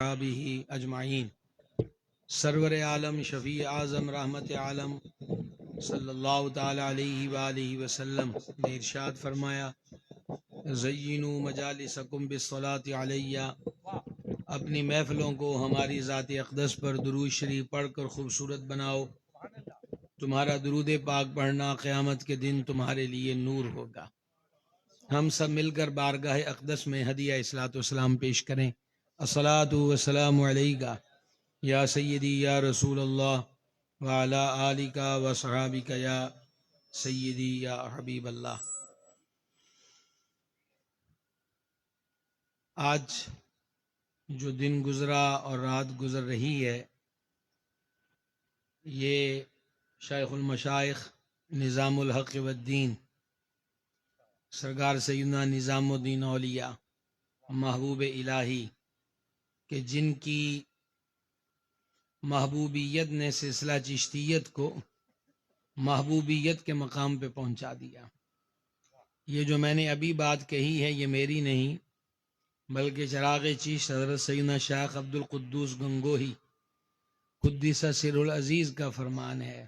واصحابہ اجمعین۔ سرور عالم شفیع اعظم رحمت عالم صلی اللہ تعالی علیہ وآلہ وسلم نے ارشاد فرمایا، زینوا مجالسکم بالصلاۃ علیہ، اپنی محفلوں کو ہماری ذات اقدس پر درود شریف پڑھ کر خوبصورت بناؤ، تمہارا درود پاک پڑھنا قیامت کے دن تمہارے لیے نور ہوگا۔ ہم سب مل کر بارگاہ اقدس میں ہدیہ اصلاۃ والسلام پیش کریں۔ الصلاۃ والسلام علیک یا سیدی یا رسول اللہ وعلی آلک وصحابک یا سیدی یا حبیب اللہ۔ آج جو دن گزرا اور رات گزر رہی ہے، یہ شیخ المشائخ نظام الحق والدین سرکار سیدنا نظام الدین اولیاء محبوب الہی کہ جن کی محبوبیت نے سلسلہ چشتیت کو محبوبیت کے مقام پہ پہنچا دیا۔ یہ جو میں نے ابھی بات کہی ہے یہ میری نہیں بلکہ چراغ چشت حضرت سیدنا شیخ عبد القدوس گنگوہی قدس سر العزیز کا فرمان ہے۔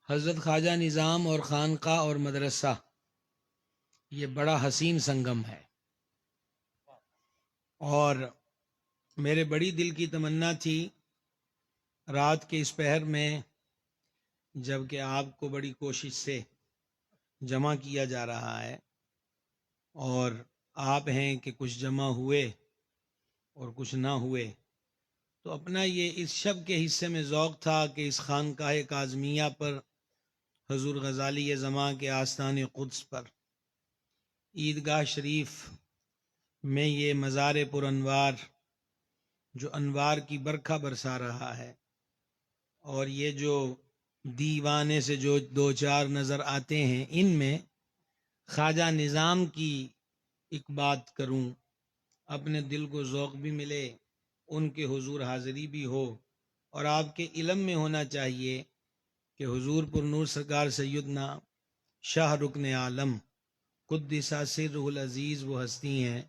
حضرت خواجہ نظام اور خانقاہ اور مدرسہ یہ بڑا حسین سنگم ہے، اور میرے بڑی دل کی تمنا تھی رات کے اس پہر میں، جب کہ آپ کو بڑی کوشش سے جمع کیا جا رہا ہے اور آپ ہیں کہ کچھ جمع ہوئے اور کچھ نہ ہوئے، تو اپنا یہ اس شب کے حصے میں ذوق تھا کہ اس خانقاہ کاظمیہ پر حضور غزالی زماں کے آستان قدس پر عیدگاہ شریف میں یہ مزار پر انوار جو انوار کی برکھا برسا رہا ہے، اور یہ جو دیوانے سے جو دو چار نظر آتے ہیں، ان میں خواجہ نظام کی ایک بات کروں، اپنے دل کو ذوق بھی ملے، ان کے حضور حاضری بھی ہو، اور آپ کے علم میں ہونا چاہیے کہ حضور پر نور سرکار سیدنا شاہ رکن عالم قدس سرہ العزیز وہ ہستی ہیں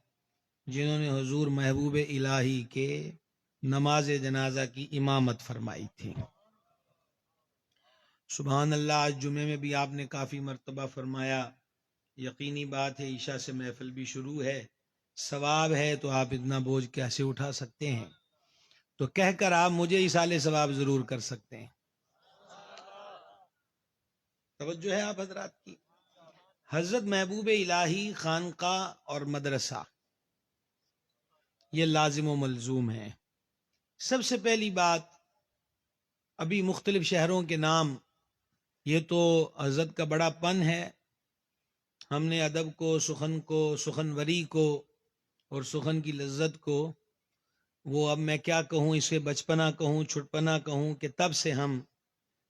جنہوں نے حضور محبوب الہی کے نماز جنازہ کی امامت فرمائی تھی۔ سبحان اللہ، آج جمعے میں بھی آپ نے کافی مرتبہ فرمایا، یقینی بات ہے عشاء سے محفل بھی شروع ہے، ثواب ہے تو آپ اتنا بوجھ کیسے اٹھا سکتے ہیں، تو کہہ کر آپ مجھے ایصال ثواب ضرور کر سکتے ہیں۔ توجہ ہے آپ حضرات کی؟ حضرت محبوب الہی خانقاہ اور مدرسہ یہ لازم و ملزوم ہے۔ سب سے پہلی بات، ابھی مختلف شہروں کے نام، یہ تو حضرت کا بڑا پن ہے، ہم نے ادب کو، سخن کو، سخنوری کو اور سخن کی لذت کو، وہ اب میں کیا کہوں، اسے بچپنا کہوں، چھٹپنا کہوں، کہ تب سے ہم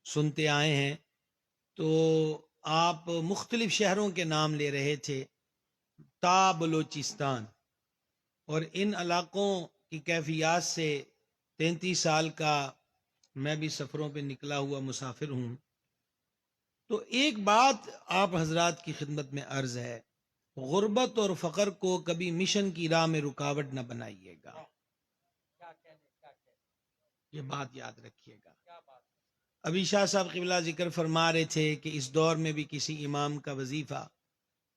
سنتے آئے ہیں، تو آپ مختلف شہروں کے نام لے رہے تھے تا بلوچستان، اور ان علاقوں کی کیفیات سے 33 سال کا میں بھی سفروں پہ نکلا ہوا مسافر ہوں، تو ایک بات آپ حضرات کی خدمت میں عرض ہے، غربت اور فقر کو کبھی مشن کی راہ میں رکاوٹ نہ بنائیے گا، یہ بات یاد رکھیے گا۔ ابھی شاہ صاحب قبلہ ذکر فرما رہے تھے کہ اس دور میں بھی کسی امام کا وظیفہ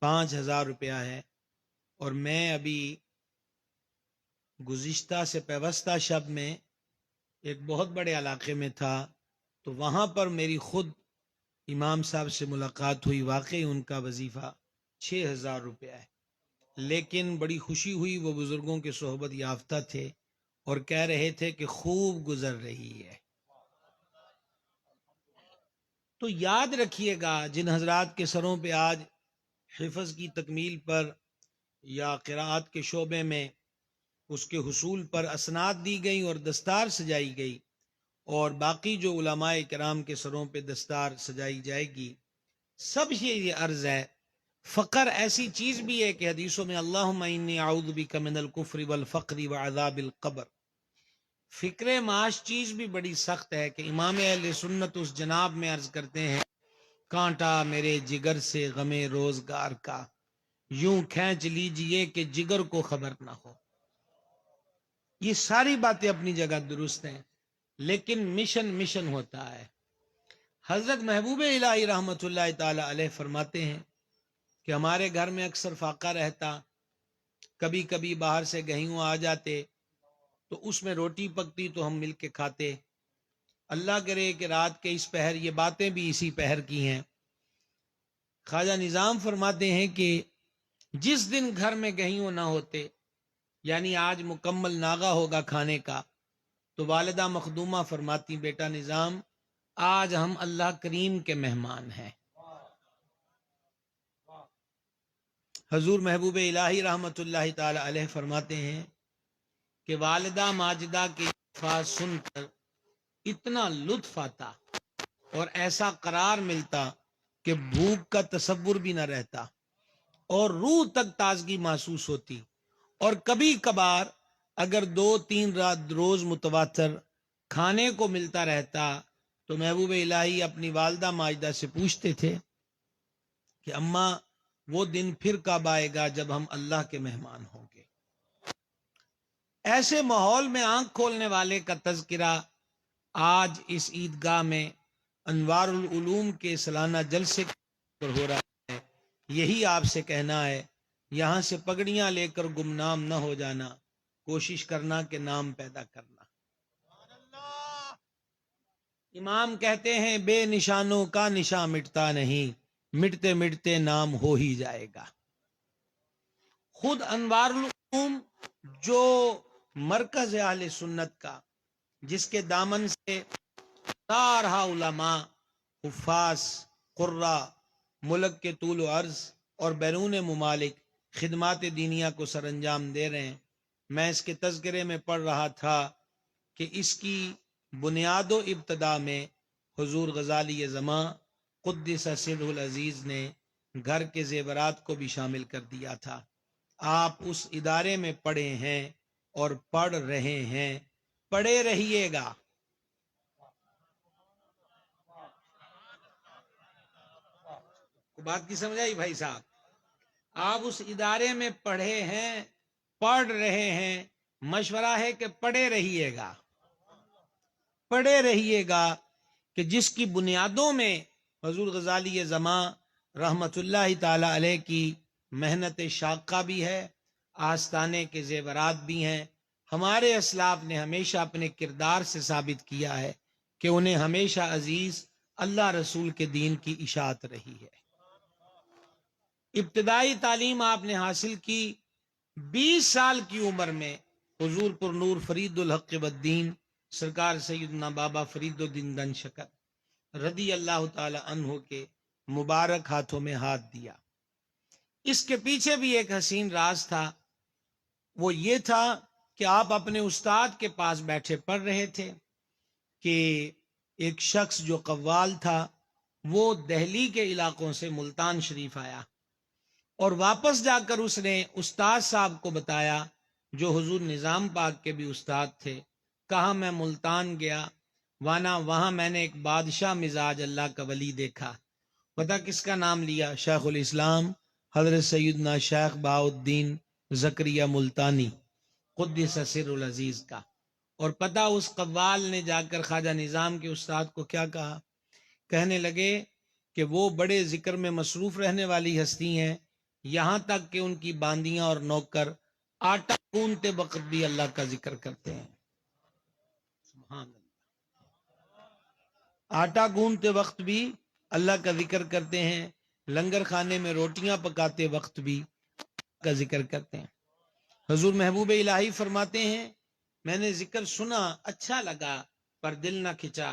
5000 روپیہ ہے، اور میں ابھی گزشتہ سے پیوستہ شب میں ایک بہت بڑے علاقے میں تھا، تو وہاں پر میری خود امام صاحب سے ملاقات ہوئی، واقعی ان کا وظیفہ 6000 روپیہ ہے، لیکن بڑی خوشی ہوئی، وہ بزرگوں کے صحبت یافتہ تھے اور کہہ رہے تھے کہ خوب گزر رہی ہے۔ تو یاد رکھیے گا، جن حضرات کے سروں پہ آج حفظ کی تکمیل پر یا قراءت کے شعبے میں اس کے حصول پر اسناد دی گئی اور دستار سجائی گئی، اور باقی جو علماء کرام کے سروں پہ دستار سجائی جائے گی، سب سے یہ عرض ہے، فقر ایسی چیز بھی ہے کہ حدیثوں میں اللہم انی اعوذ بک من الکفر والفقر وعذاب القبر، فکر معاش چیز بھی بڑی سخت ہے، کہ امام اہل سنت اس جناب میں عرض کرتے ہیں، کانٹا میرے جگر سے غم روزگار کا، یوں کھینچ لیجئے کہ جگر کو خبر نہ ہو۔ یہ ساری باتیں اپنی جگہ درست ہیں، لیکن مشن ہوتا ہے۔ حضرت محبوب الہی رحمت اللہ تعالی علیہ فرماتے ہیں کہ ہمارے گھر میں اکثر فاقہ رہتا، کبھی کبھی باہر سے گہیوں آ جاتے تو اس میں روٹی پکتی تو ہم مل کے کھاتے۔ اللہ کرے کہ رات کے اس پہر، یہ باتیں بھی اسی پہر کی ہیں، خواجہ نظام فرماتے ہیں کہ جس دن گھر میں گہیوں نہ ہوتے، یعنی آج مکمل ناغہ ہوگا کھانے کا، تو والدہ مخدومہ فرماتی بیٹا نظام آج ہم اللہ کریم کے مہمان ہیں۔ حضور محبوب الہی رحمت اللہ تعالی علیہ فرماتے ہیں کہ والدہ ماجدہ کے الفاظ سن کر اتنا لطف آتا اور ایسا قرار ملتا کہ بھوک کا تصور بھی نہ رہتا اور روح تک تازگی محسوس ہوتی، اور کبھی کبھار اگر 2-3 رات روز متواتر کھانے کو ملتا رہتا تو محبوب الہی اپنی والدہ ماجدہ سے پوچھتے تھے کہ اماں وہ دن پھر کب آئے گا جب ہم اللہ کے مہمان ہوں گے۔ ایسے ماحول میں آنکھ کھولنے والے کا تذکرہ آج اس عیدگاہ میں انوار العلوم کے سالانہ جلسے پر ہو رہا ہے۔ یہی آپ سے کہنا ہے، یہاں سے پگڑیاں لے کر گمنام نہ ہو جانا، کوشش کرنا کہ نام پیدا کرنا۔ امام کہتے ہیں بے نشانوں کا نشان مٹتا نہیں، مٹتے مٹتے نام ہو ہی جائے گا۔ خود انوار العلوم جو مرکز اہل سنت کا، جس کے دامن سے سارا علماء، حفاظ، قراء ملک کے طول و عرض اور بیرون ممالک خدمات دینیہ کو سر انجام دے رہے ہیں، میں اس کے تذکرے میں پڑھ رہا تھا کہ اس کی بنیاد و ابتدا میں حضور غزالی زماں قدس سرہ العزیز نے گھر کے زیورات کو بھی شامل کر دیا تھا۔ آپ اس ادارے میں پڑھے ہیں اور پڑھ رہے ہیں، پڑھے رہیے گا۔ بات کی سمجھ آئی بھائی صاحب؟ آپ اس ادارے میں پڑھے ہیں، پڑھ رہے ہیں، مشورہ ہے کہ پڑھے رہیے گا، پڑھے رہیے گا، کہ جس کی بنیادوں میں حضور غزالی زماں رحمت اللہ تعالی علیہ کی محنت شاقہ بھی ہے، آستانے کے زیورات بھی ہیں۔ ہمارے اسلاف نے ہمیشہ اپنے کردار سے ثابت کیا ہے کہ انہیں ہمیشہ عزیز اللہ رسول کے دین کی اشاعت رہی ہے۔ ابتدائی تعلیم آپ نے حاصل کی 20 سال کی عمر میں حضور پر نور فرید الحق والدین سرکار سیدنا بابا فرید الدین دن شکر رضی اللہ تعالی عنہ کے مبارک ہاتھوں میں ہاتھ دیا۔ اس کے پیچھے بھی ایک حسین راز تھا، وہ یہ تھا کہ آپ اپنے استاد کے پاس بیٹھے پڑھ رہے تھے کہ ایک شخص جو قوال تھا وہ دہلی کے علاقوں سے ملتان شریف آیا، اور واپس جا کر اس نے استاد صاحب کو بتایا جو حضور نظام پاک کے بھی استاد تھے، کہا میں ملتان گیا، وہاں میں نے ایک بادشاہ مزاج اللہ کا ولی دیکھا۔ پتہ کس کا نام لیا؟ شیخ الاسلام حضرت سیدنا شیخ بہاؤالدین زکریہ ملتانی قدس سر العزیز کا۔ اور پتہ اس قوال نے جا کر خواجہ نظام کے استاد کو کیا کہا؟ کہنے لگے کہ وہ بڑے ذکر میں مصروف رہنے والی ہستی ہیں، یہاں تک کہ ان کی باندیاں اور نوکر آٹا گوندتے وقت بھی اللہ کا ذکر کرتے ہیں۔ سبحان اللہ، آٹا گوندتے وقت بھی اللہ کا ذکر کرتے ہیں، لنگر خانے میں روٹیاں پکاتے وقت بھی اللہ کا ذکر کرتے ہیں۔ حضور محبوب الہی فرماتے ہیں میں نے ذکر سنا، اچھا لگا پر دل نہ کھچا۔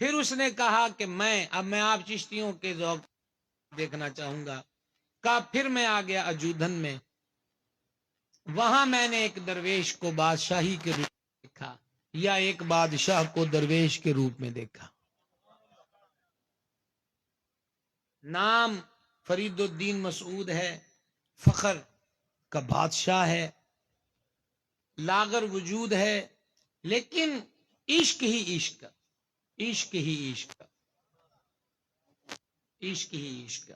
پھر اس نے کہا کہ اب میں آپ چشتیوں کے ذوق دیکھنا چاہوں گا۔ کہا پھر میں آ گیا اجودھن میں، وہاں میں نے ایک درویش کو بادشاہی کے روپ میں دیکھا، یا ایک بادشاہ کو درویش کے روپ میں دیکھا۔ نام فرید الدین مسعود ہے، فخر کا بادشاہ ہے، لاغر وجود ہے، لیکن عشق ہی عشق، عشق ہی عشق، عشق ہی عشق۔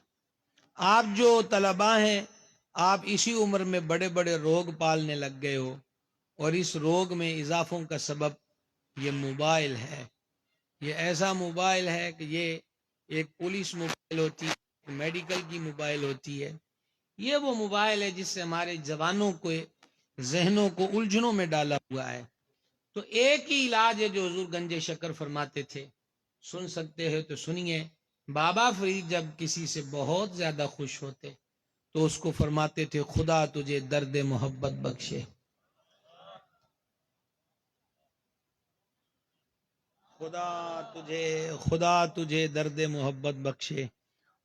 آپ جو طلباء ہیں، آپ اسی عمر میں بڑے بڑے روگ پالنے لگ گئے ہو، اور اس روگ میں اضافوں کا سبب یہ موبائل ہے. یہ ایسا موبائل ہے کہ یہ ایک پولیس موبائل ہوتی ہے، میڈیکل کی موبائل ہوتی ہے. یہ وہ موبائل ہے جس سے ہمارے جوانوں کو ذہنوں کو الجھنوں میں ڈالا ہوا ہے. تو ایک ہی علاج ہے جو حضور گنج شکر فرماتے تھے. سن سکتے ہیں تو سنیے. بابا فرید جب کسی سے بہت زیادہ خوش ہوتے تو اس کو فرماتے تھے خدا تجھے درد محبت بخشے. خدا تجھے درد محبت بخشے.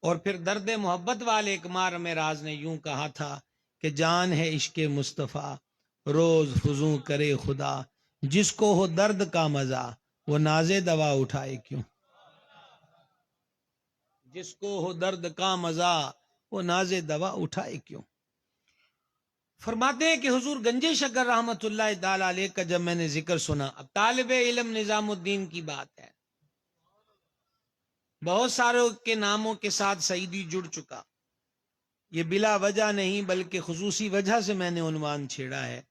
اور پھر درد محبت والے ایک مار میں راز نے یوں کہا تھا کہ جان ہے عشق مصطفیٰ روز فزوں کرے خدا. جس کو ہو درد کا مزہ وہ ناز دوا اٹھائے کیوں. جس کو ہو درد کا مزہ وہ ناز دوا اٹھائے کیوں. فرماتے ہیں کہ حضور گنج شکر رحمت اللہ تعالی علیہ کا جب میں نے ذکر سنا، اب طالب علم نظام الدین کی بات ہے، بہت ساروں کے ناموں کے ساتھ سعیدی جڑ چکا. یہ بلا وجہ نہیں بلکہ خصوصی وجہ سے میں نے عنوان چھیڑا ہے.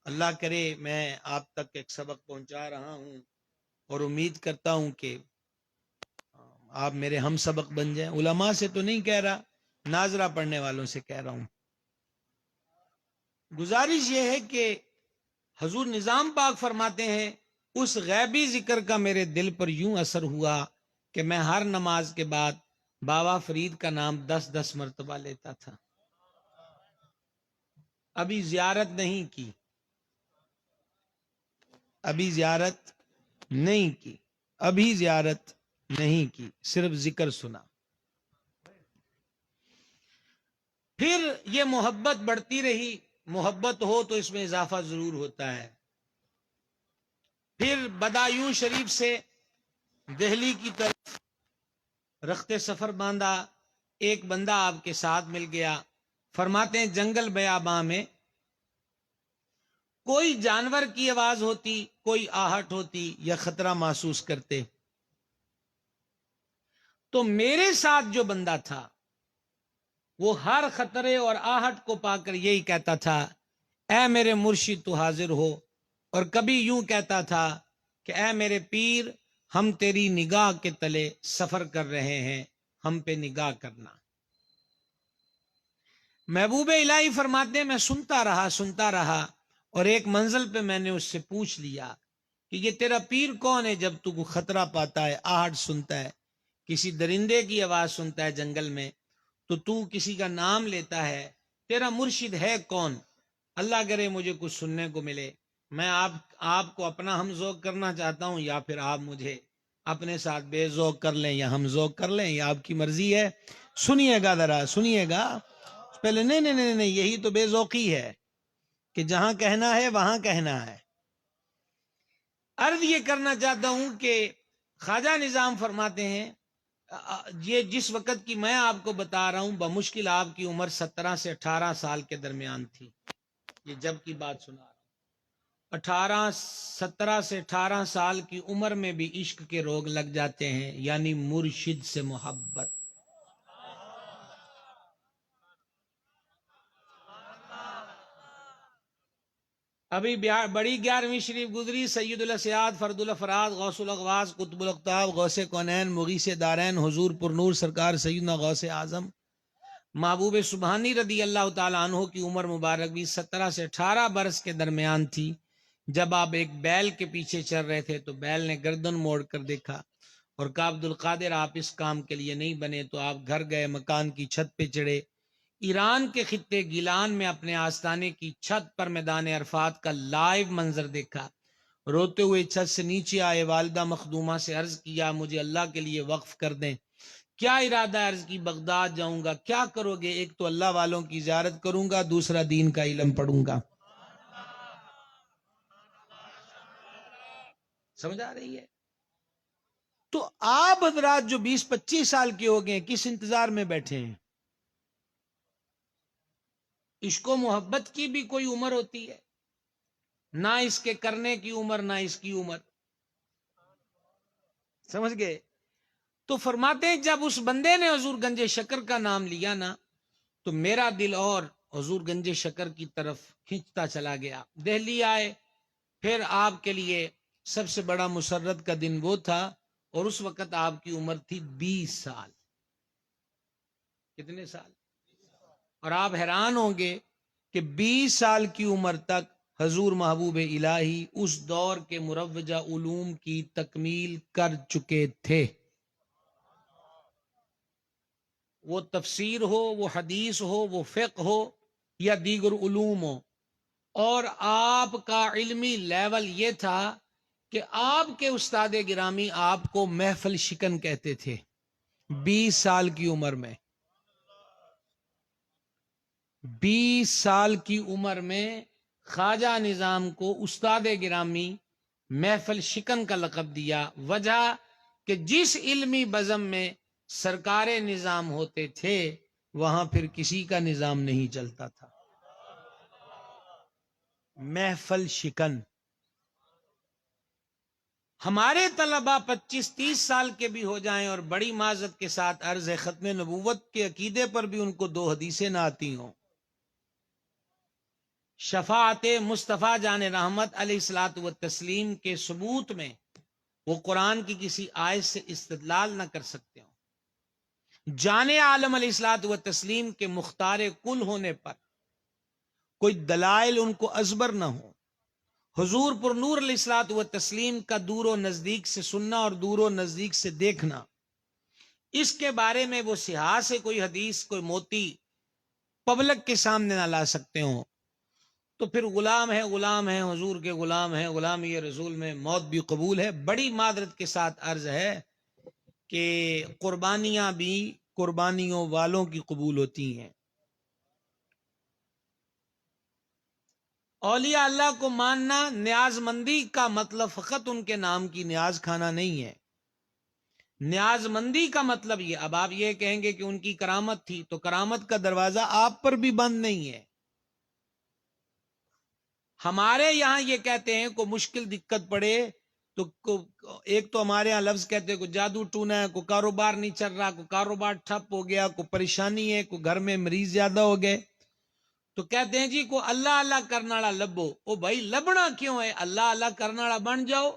اللہ کرے میں آپ تک ایک سبق پہنچا رہا ہوں اور امید کرتا ہوں کہ آپ میرے ہم سبق بن جائیں. علماء سے تو نہیں کہہ رہا، ناظرہ پڑھنے والوں سے کہہ رہا ہوں. گزارش یہ ہے کہ حضور نظام پاک فرماتے ہیں اس غیبی ذکر کا میرے دل پر یوں اثر ہوا کہ میں ہر نماز کے بعد بابا فرید کا نام 10 مرتبہ لیتا تھا. ابھی زیارت نہیں کی، ابھی زیارت نہیں کی، ابھی زیارت نہیں کی، صرف ذکر سنا. پھر یہ محبت بڑھتی رہی. محبت ہو تو اس میں اضافہ ضرور ہوتا ہے. پھر بدایوں شریف سے دہلی کی طرف رخت سفر باندھا. ایک بندہ آپ کے ساتھ مل گیا. فرماتے ہیں جنگل بیاباں میں کوئی جانور کی آواز ہوتی، کوئی آہٹ ہوتی یا خطرہ محسوس کرتے تو میرے ساتھ جو بندہ تھا وہ ہر خطرے اور آہٹ کو پا کر یہی کہتا تھا اے میرے مرشد تو حاضر ہو. اور کبھی یوں کہتا تھا کہ اے میرے پیر ہم تیری نگاہ کے تلے سفر کر رہے ہیں، ہم پہ نگاہ کرنا. محبوب الہی فرماتے ہیں میں سنتا رہا اور ایک منزل پہ میں نے اس سے پوچھ لیا کہ یہ تیرا پیر کون ہے. جب تو خطرہ پاتا ہے، آہٹ سنتا ہے، کسی درندے کی آواز سنتا ہے جنگل میں، تو کسی کا نام لیتا ہے، تیرا مرشد ہے کون؟ اللہ کرے مجھے کچھ سننے کو ملے. میں آپ کو اپنا ہم ذوق کرنا چاہتا ہوں یا پھر آپ مجھے اپنے ساتھ بے ذوق کر لیں یا ہم ذوق کر لیں، یا آپ کی مرضی ہے. سنیے گا ذرا سنیے گا پہلے. نہیں یہی تو بے ذوقی ہے کہ جہاں کہنا ہے وہاں کہنا ہے. عرض یہ کرنا چاہتا ہوں کہ خواجہ نظام فرماتے ہیں یہ جس وقت کی میں آپ کو بتا رہا ہوں بمشکل آپ کی عمر 17 سے 18 سال کے درمیان تھی. یہ جب کی بات سنا رہا ہوں. 17 سے 18 سال کی عمر میں بھی عشق کے روگ لگ جاتے ہیں، یعنی مرشد سے محبت. ابھی بڑی 11ویں شریف گزری. سید الاسیاد فرد الافراد غوث الاغواث قطب الاقطاب غوث کونین مغیث دارین حضور پر نور سرکار سیدنا غوث اعظم محبوب سبحانی رضی اللہ تعالیٰ عنہ کی عمر مبارک بھی 17 سے 18 برس کے درمیان تھی. جب آپ ایک بیل کے پیچھے چل رہے تھے تو بیل نے گردن موڑ کر دیکھا اور کہا عبد القادر آپ اس کام کے لیے نہیں بنے. تو آپ گھر گئے، مکان کی چھت پہ چڑھے. ایران کے خطے گیلان میں اپنے آستانے کی چھت پر میدان عرفات کا لائیو منظر دیکھا. روتے ہوئے چھت سے نیچے آئے، والدہ مخدومہ سے عرض کیا مجھے اللہ کے لیے وقف کر دیں. کیا ارادہ؟ عرض کی بغداد جاؤں گا. کیا کرو گے؟ ایک تو اللہ والوں کی زیارت کروں گا، دوسرا دین کا علم پڑھوں گا. سمجھ آ رہی ہے؟ تو آپ حضرات جو 20-25 سال کے ہو گئے کس انتظار میں بیٹھے ہیں؟ عشق و محبت کی بھی کوئی عمر ہوتی ہے، نہ اس کے کرنے کی عمر نہ اس کی عمر. سمجھ گئے؟ تو فرماتے ہیں جب اس بندے نے حضور گنج شکر کا نام لیا نا تو میرا دل اور حضور گنج شکر کی طرف کھینچتا چلا گیا. دہلی آئے. پھر آپ کے لیے سب سے بڑا مسرت کا دن وہ تھا، اور اس وقت آپ کی عمر تھی 20 سال. کتنے سال؟ اور آپ حیران ہوں گے کہ 20 سال کی عمر تک حضور محبوب الہی اس دور کے مروجہ علوم کی تکمیل کر چکے تھے. وہ تفسیر ہو، وہ حدیث ہو، وہ فقہ ہو، یا دیگر علوم ہو. اور آپ کا علمی لیول یہ تھا کہ آپ کے استاد گرامی آپ کو محفل شکن کہتے تھے. 20 سال کی عمر میں، 20 سال کی عمر میں خواجہ نظام کو استاد گرامی محفل شکن کا لقب دیا. وجہ کہ جس علمی بزم میں سرکار نظام ہوتے تھے وہاں پھر کسی کا نظام نہیں چلتا تھا. محفل شکن. ہمارے طلبہ 25-30 سال کے بھی ہو جائیں اور بڑی معذرت کے ساتھ عرض ہے ختم نبوت کے عقیدے پر بھی ان کو 2 حدیثیں نہ آتی ہوں. شفاعت مصطفیٰ جان رحمت علیہ الصلوۃ والتسلیم کے ثبوت میں وہ قرآن کی کسی آیت سے استدلال نہ کر سکتے ہوں. جان عالم علیہ الصلوۃ والتسلیم کے مختار کل ہونے پر کوئی دلائل ان کو ازبر نہ ہو. حضور پر نور علیہ الصلوۃ والتسلیم کا دور و نزدیک سے سننا اور دور و نزدیک سے دیکھنا، اس کے بارے میں وہ سیاح سے کوئی حدیث، کوئی موتی پبلک کے سامنے نہ لا سکتے ہوں، تو پھر غلام ہے حضور کے غلام ہیں، غلام یہ رسول میں موت بھی قبول ہے. بڑی معذرت کے ساتھ عرض ہے کہ قربانیاں بھی قربانیوں والوں کی قبول ہوتی ہیں. اولیاء اللہ کو ماننا نیاز مندی کا مطلب فقط ان کے نام کی نیاز کھانا نہیں ہے. نیاز مندی کا مطلب یہ، اب آپ یہ کہیں گے کہ ان کی کرامت تھی، تو کرامت کا دروازہ آپ پر بھی بند نہیں ہے. ہمارے یہاں یہ کہتے ہیں کو مشکل دقت پڑے تو ایک تو ہمارے یہاں لفظ کہتے ہیں کو جادو ٹونا ہے، کو کاروبار نہیں چل رہا، کو کاروبار ٹھپ ہو گیا، کو پریشانی ہے، کو گھر میں مریض زیادہ ہو گئے، تو کہتے ہیں جی کو اللہ اللہ کرنا لبو. او بھائی لبنا کیوں ہے؟ اللہ اللہ کرنا بن جاؤ.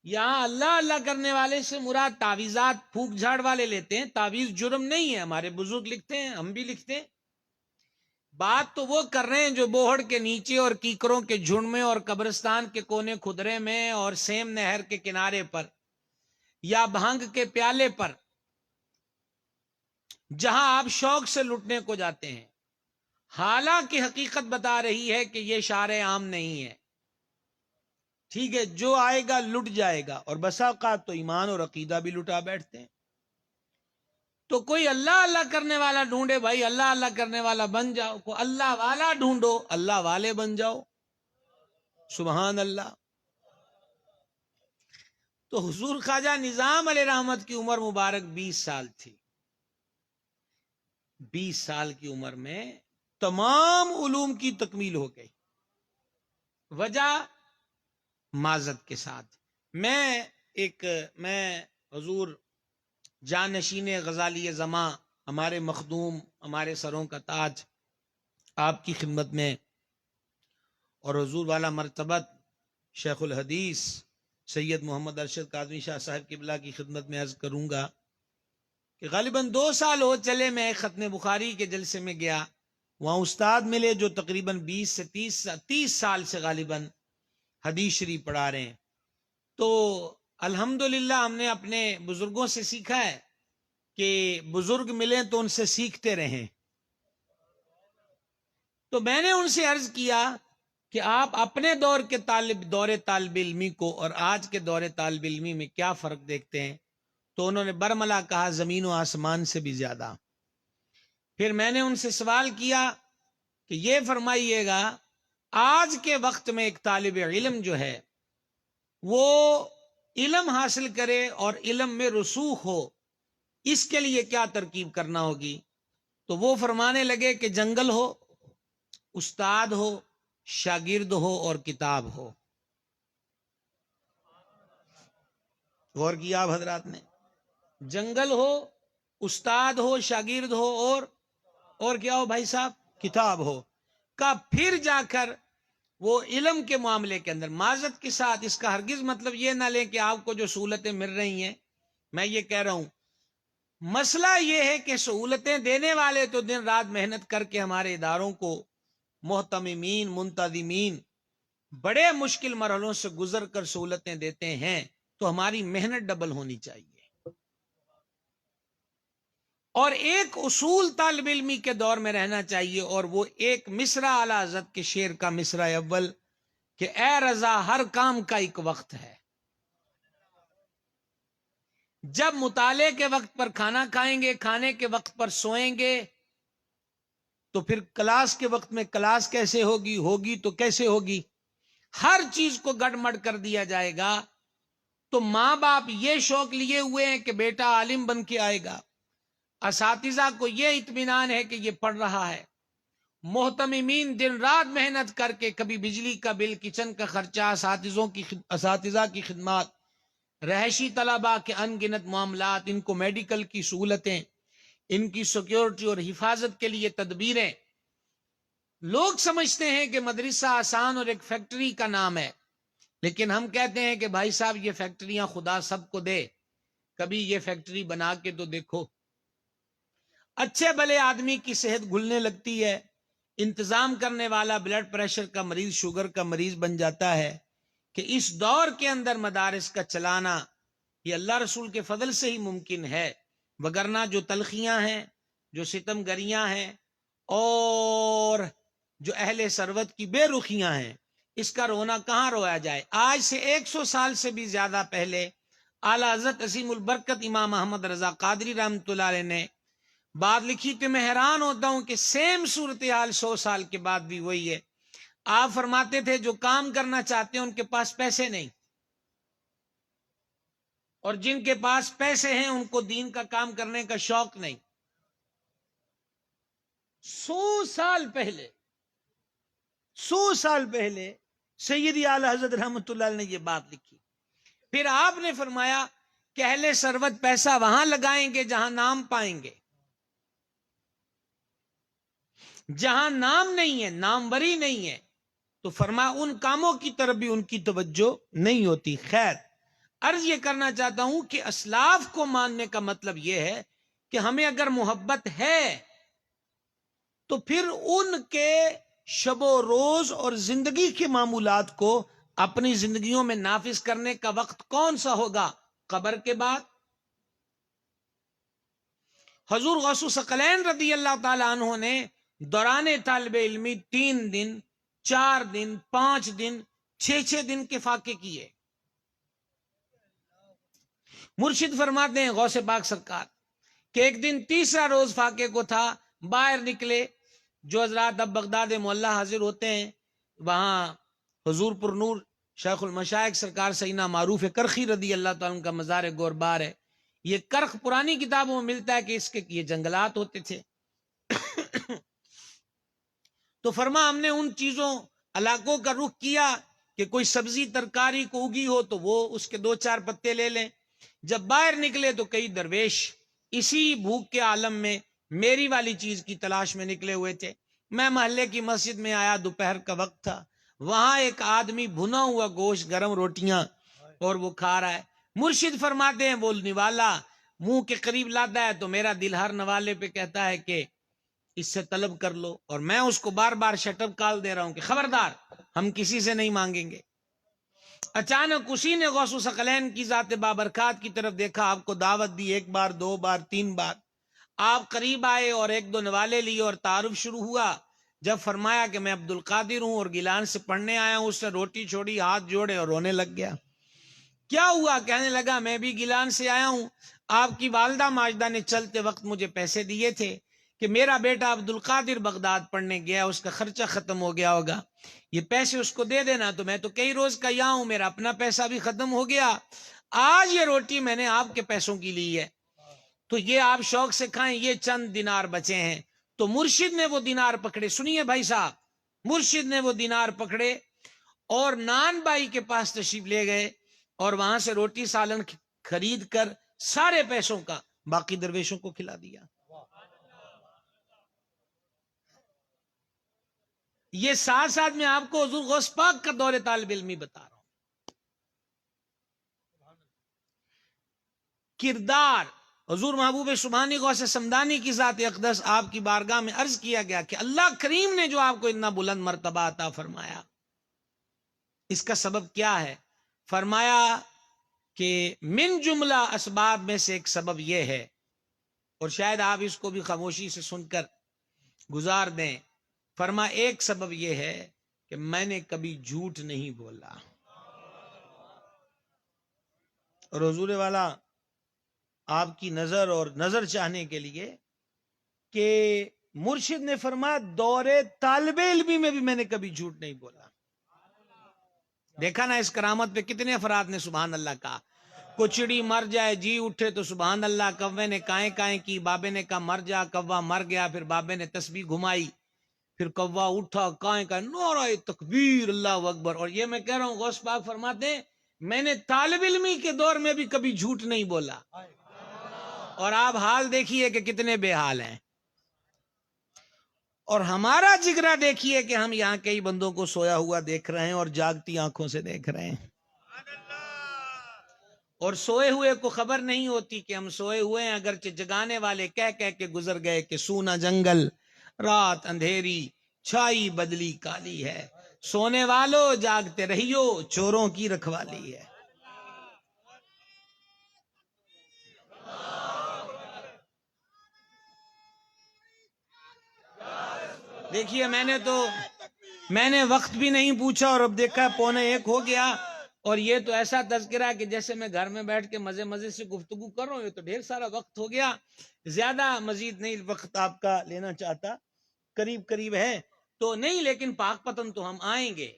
یہاں اللہ اللہ کرنے والے سے مراد تعویذات پھونک جھاڑ والے لیتے ہیں. تعویذ جرم نہیں ہے، ہمارے بزرگ لکھتے ہیں، ہم بھی لکھتے ہیں. بات تو وہ کر رہے ہیں جو بوہڑ کے نیچے اور کیکروں کے جھنڈ میں اور قبرستان کے کونے خدرے میں اور سیم نہر کے کنارے پر یا بھانگ کے پیالے پر، جہاں آپ شوق سے لٹنے کو جاتے ہیں. حالانکہ حقیقت بتا رہی ہے کہ یہ شارع عام نہیں ہے. ٹھیک ہے، جو آئے گا لٹ جائے گا، اور بسا اوقات تو ایمان اور عقیدہ بھی لٹا بیٹھتے ہیں. تو کوئی اللہ اللہ کرنے والا ڈھونڈے، بھائی اللہ اللہ کرنے والا بن جاؤ. کو اللہ والا ڈھونڈو، اللہ والے بن جاؤ. سبحان اللہ. تو حضور خواجہ نظام علیہ رحمت کی عمر مبارک 20 سال تھی. 20 سال کی عمر میں تمام علوم کی تکمیل ہو گئی. وجہ معذرت کے ساتھ میں حضور جانشین غزالی زماں، ہمارے مخدوم، ہمارے سروں کا تاج، آپ کی خدمت میں اور حضور والا مرتبت شیخ الحدیث سید محمد ارشد کاظمی شاہ صاحب قبلہ کی خدمت میں عرض کروں گا کہ غالباً 2 سال ہو چلے میں ختم بخاری کے جلسے میں گیا. وہاں استاد ملے جو تقریباً 20 سے 30 سال سے غالباً حدیث شریف پڑھا رہے ہیں. تو الحمدللہ ہم نے اپنے بزرگوں سے سیکھا ہے کہ بزرگ ملیں تو ان سے سیکھتے رہیں. تو میں نے ان سے عرض کیا کہ آپ اپنے دور طالب علمی کو اور آج کے دور طالب علمی میں کیا فرق دیکھتے ہیں؟ تو انہوں نے برملا کہا زمین و آسمان سے بھی زیادہ. پھر میں نے ان سے سوال کیا کہ یہ فرمائیے گا آج کے وقت میں ایک طالب علم جو ہے وہ علم حاصل کرے اور علم میں رسوخ ہو، اس کے لیے کیا ترکیب کرنا ہوگی؟ تو وہ فرمانے لگے کہ جنگل ہو، استاد ہو، شاگرد ہو اور کتاب ہو. غور کیا آپ حضرات نے؟ جنگل ہو، استاد ہو، شاگرد ہو، اور کیا ہو بھائی صاحب، کتاب ہو کا، پھر جا کر وہ علم کے معاملے کے اندر معذرت کے ساتھ اس کا ہرگز مطلب یہ نہ لیں کہ آپ کو جو سہولتیں مل رہی ہیں، میں یہ کہہ رہا ہوں مسئلہ یہ ہے کہ سہولتیں دینے والے تو دن رات محنت کر کے ہمارے اداروں کو محتممین، منتظمین بڑے مشکل مرحلوں سے گزر کر سہولتیں دیتے ہیں، تو ہماری محنت ڈبل ہونی چاہیے۔ اور ایک اصول طالب علمی کے دور میں رہنا چاہیے، اور وہ ایک مصرع اعلی حضرت کے شعر کا مصرع اول کہ اے رضا ہر کام کا ایک وقت ہے، جب مطالعے کے وقت پر کھانا کھائیں گے، کھانے کے وقت پر سوئیں گے، تو پھر کلاس کے وقت میں کلاس کیسے ہوگی تو کیسے ہوگی؟ ہر چیز کو گڑ مڑ کر دیا جائے گا۔ تو ماں باپ یہ شوق لیے ہوئے ہیں کہ بیٹا عالم بن کے آئے گا، اساتذہ کو یہ اطمینان ہے کہ یہ پڑھ رہا ہے، محتممین دن رات محنت کر کے کبھی بجلی کا بل، کچن کا خرچہ، اساتذہ کی خدمات، رہائشی طلباء کے ان گنت معاملات، ان کو میڈیکل کی سہولتیں، ان کی سیکیورٹی اور حفاظت کے لیے تدبیریں۔ لوگ سمجھتے ہیں کہ مدرسہ آسان اور ایک فیکٹری کا نام ہے، لیکن ہم کہتے ہیں کہ بھائی صاحب یہ فیکٹریاں خدا سب کو دے، کبھی یہ فیکٹری بنا کے تو دیکھو۔ اچھے بھلے آدمی کی صحت گھلنے لگتی ہے، انتظام کرنے والا بلڈ پریشر کا مریض، شوگر کا مریض بن جاتا ہے، کہ اس دور کے اندر مدارس کا چلانا یہ اللہ رسول کے فضل سے ہی ممکن ہے، وگرنہ جو تلخیاں ہیں، جو ستم گریاں ہیں، اور جو اہل ثروت کی بے رخیاں ہیں، اس کا رونا کہاں رویا جائے۔ آج سے 100 سال سے بھی زیادہ پہلے اعلی حضرت عظیم البرکت امام احمد رضا قادری رحمۃ اللہ علیہ نے بات لکھی کہ میں حیران ہوتا ہوں کہ سیم صورتحال 100 سال کے بعد بھی وہی ہے۔ آپ فرماتے تھے جو کام کرنا چاہتے ہیں ان کے پاس پیسے نہیں، اور جن کے پاس پیسے ہیں ان کو دین کا کام کرنے کا شوق نہیں۔ 100 سال پہلے سیدی اعلی حضرت رحمۃ اللہ علیہ نے یہ بات لکھی۔ پھر آپ نے فرمایا کہ اہل ثروت پیسہ وہاں لگائیں گے جہاں نام پائیں گے، جہاں نام نہیں ہے، ناموری نہیں ہے، تو فرمایا ان کاموں کی طرف بھی ان کی توجہ نہیں ہوتی۔ خیر، عرض یہ کرنا چاہتا ہوں کہ اسلاف کو ماننے کا مطلب یہ ہے کہ ہمیں اگر محبت ہے تو پھر ان کے شب و روز اور زندگی کے معمولات کو اپنی زندگیوں میں نافذ کرنے کا وقت کون سا ہوگا؟ قبر کے بعد۔ حضور غوث ثقلین رضی اللہ تعالی عنہ نے دوران طالب علمی 3 دن، 4 دن، 5 دن، 6 دن کے فاقے کیے۔ مرشد فرماتے ہیں غوث پاک سرکار کہ ایک دن تیسرا روز فاقے کو تھا، باہر نکلے، جو حضرات اب بغداد معلیٰ حاضر ہوتے ہیں، وہاں حضور پر نور شیخ المشائخ سرکار سیدنا معروف کرخی رضی اللہ تعالیٰ عنہ کا مزار گور بار ہے۔ یہ کرخ پرانی کتابوں میں ملتا ہے کہ اس کے یہ جنگلات ہوتے تھے۔ تو فرما ہم نے ان چیزوں علاقوں کا رخ کیا کہ کوئی سبزی ترکاری کو اگی ہو تو وہ اس کے 2-4 پتے لے لیں۔ جب باہر نکلے تو کئی درویش اسی بھوک کے عالم میں میری والی چیز کی تلاش میں نکلے ہوئے تھے۔ میں محلے کی مسجد میں آیا، دوپہر کا وقت تھا، وہاں ایک آدمی بھنا ہوا گوشت، گرم روٹیاں اور وہ کھا رہا ہے۔ مرشد فرماتے ہیں وہ نوالا منہ کے قریب لاتا ہے تو میرا دل ہر نوالے پہ کہتا ہے کہ اس سے طلب کر لو، اور میں اس کو بار بار شٹ اپ کال دے رہا ہوں کہ خبردار، ہم کسی سے نہیں مانگیں گے۔ اچانک اسی نے غوث ثقلین کی ذات بابرکات کی طرف دیکھا، آپ کو دعوت دی 1 بار 2 بار 3 بار، آپ قریب آئے اور 1-2 نوالے لیے اور تعارف شروع ہوا۔ جب فرمایا کہ میں عبد القادر ہوں اور گیلان سے پڑھنے آیا ہوں، اس نے روٹی چھوڑی، ہاتھ جوڑے اور رونے لگ گیا۔ کیا ہوا؟ کہنے لگا میں بھی گیلان سے آیا ہوں، آپ کی والدہ ماجدہ نے چلتے وقت مجھے پیسے دیے تھے کہ میرا بیٹا عبد القادر بغداد پڑھنے گیا، اس کا خرچہ ختم ہو گیا ہوگا، یہ پیسے اس کو دے دینا۔ تو میں تو کئی روز کا یہاں ہوں، میرا اپنا پیسہ بھی ختم ہو گیا، آج یہ روٹی میں نے آپ کے پیسوں کی لی ہے، تو یہ آپ شوق سے کھائیں، یہ چند دینار بچے ہیں۔ تو مرشد نے وہ دینار پکڑے، سنیے بھائی صاحب، مرشد نے وہ دینار پکڑے اور نان بائی کے پاس تشریف لے گئے، اور وہاں سے روٹی سالن خرید کر سارے پیسوں کا باقی درویشوں کو کھلا دیا. یہ ساتھ ساتھ میں آپ کو حضور غوث پاک کا دور طالب علمی بتا رہا ہوں. کردار حضور محبوب سبحانی غوث سمدانی کی ذات اقدس آپ کی بارگاہ میں عرض کیا گیا کہ اللہ کریم نے جو آپ کو اتنا بلند مرتبہ عطا فرمایا، اس کا سبب کیا ہے؟ فرمایا کہ من جملہ اسباب میں سے ایک سبب یہ ہے، اور شاید آپ اس کو بھی خاموشی سے سن کر گزار دیں. فرما ایک سبب یہ ہے کہ میں نے کبھی جھوٹ نہیں بولا. اور حضور والا آپ کی نظر اور نظر چاہنے کے لیے کہ مرشد نے فرمایا دور طالب علمی میں بھی میں نے کبھی جھوٹ نہیں بولا. دیکھا نا اس کرامت پہ کتنے افراد نے سبحان اللہ کہا. کچڑی مر جائے جی اٹھے تو سبحان اللہ. کوے نے کائیں کائیں کی، بابے نے کہا مر جا. کوا مر گیا، پھر بابے نے تسبیح گھمائی، پھر کوا اٹھا، کائیں کائیں، نعرہ تکبیر، اللہ اکبر. اور یہ میں کہہ رہا ہوں غوث پاک فرماتے ہیں میں نے طالب علمی کے دور میں بھی کبھی جھوٹ نہیں بولا. اور آپ حال دیکھیے کہ کتنے بے حال ہیں، اور ہمارا جگرا دیکھیے کہ ہم یہاں کئی بندوں کو سویا ہوا دیکھ رہے ہیں اور جاگتی آنکھوں سے دیکھ رہے ہیں، اور سوئے ہوئے کو خبر نہیں ہوتی کہ ہم سوئے ہوئے ہیں، اگرچہ جگانے والے کہہ کہہ کے گزر گئے کہ سونا جنگل، رات اندھیری، چھائی بدلی کالی ہے، سونے والوں جاگتے رہیو، چوروں کی رکھوالی ہے. دیکھیے میں نے وقت بھی نہیں پوچھا اور اب دیکھا 12:45 ہو گیا، اور یہ تو ایسا تذکرہ ہے کہ جیسے میں گھر میں بیٹھ کے مزے مزے سے گفتگو کر رہا ہوں. یہ تو ڈھیر سارا وقت ہو گیا، زیادہ مزید نہیں وقت آپ کا لینا چاہتا، قریب قریب ہے تو نہیں، لیکن پاک پتن تو ہم آئیں گے.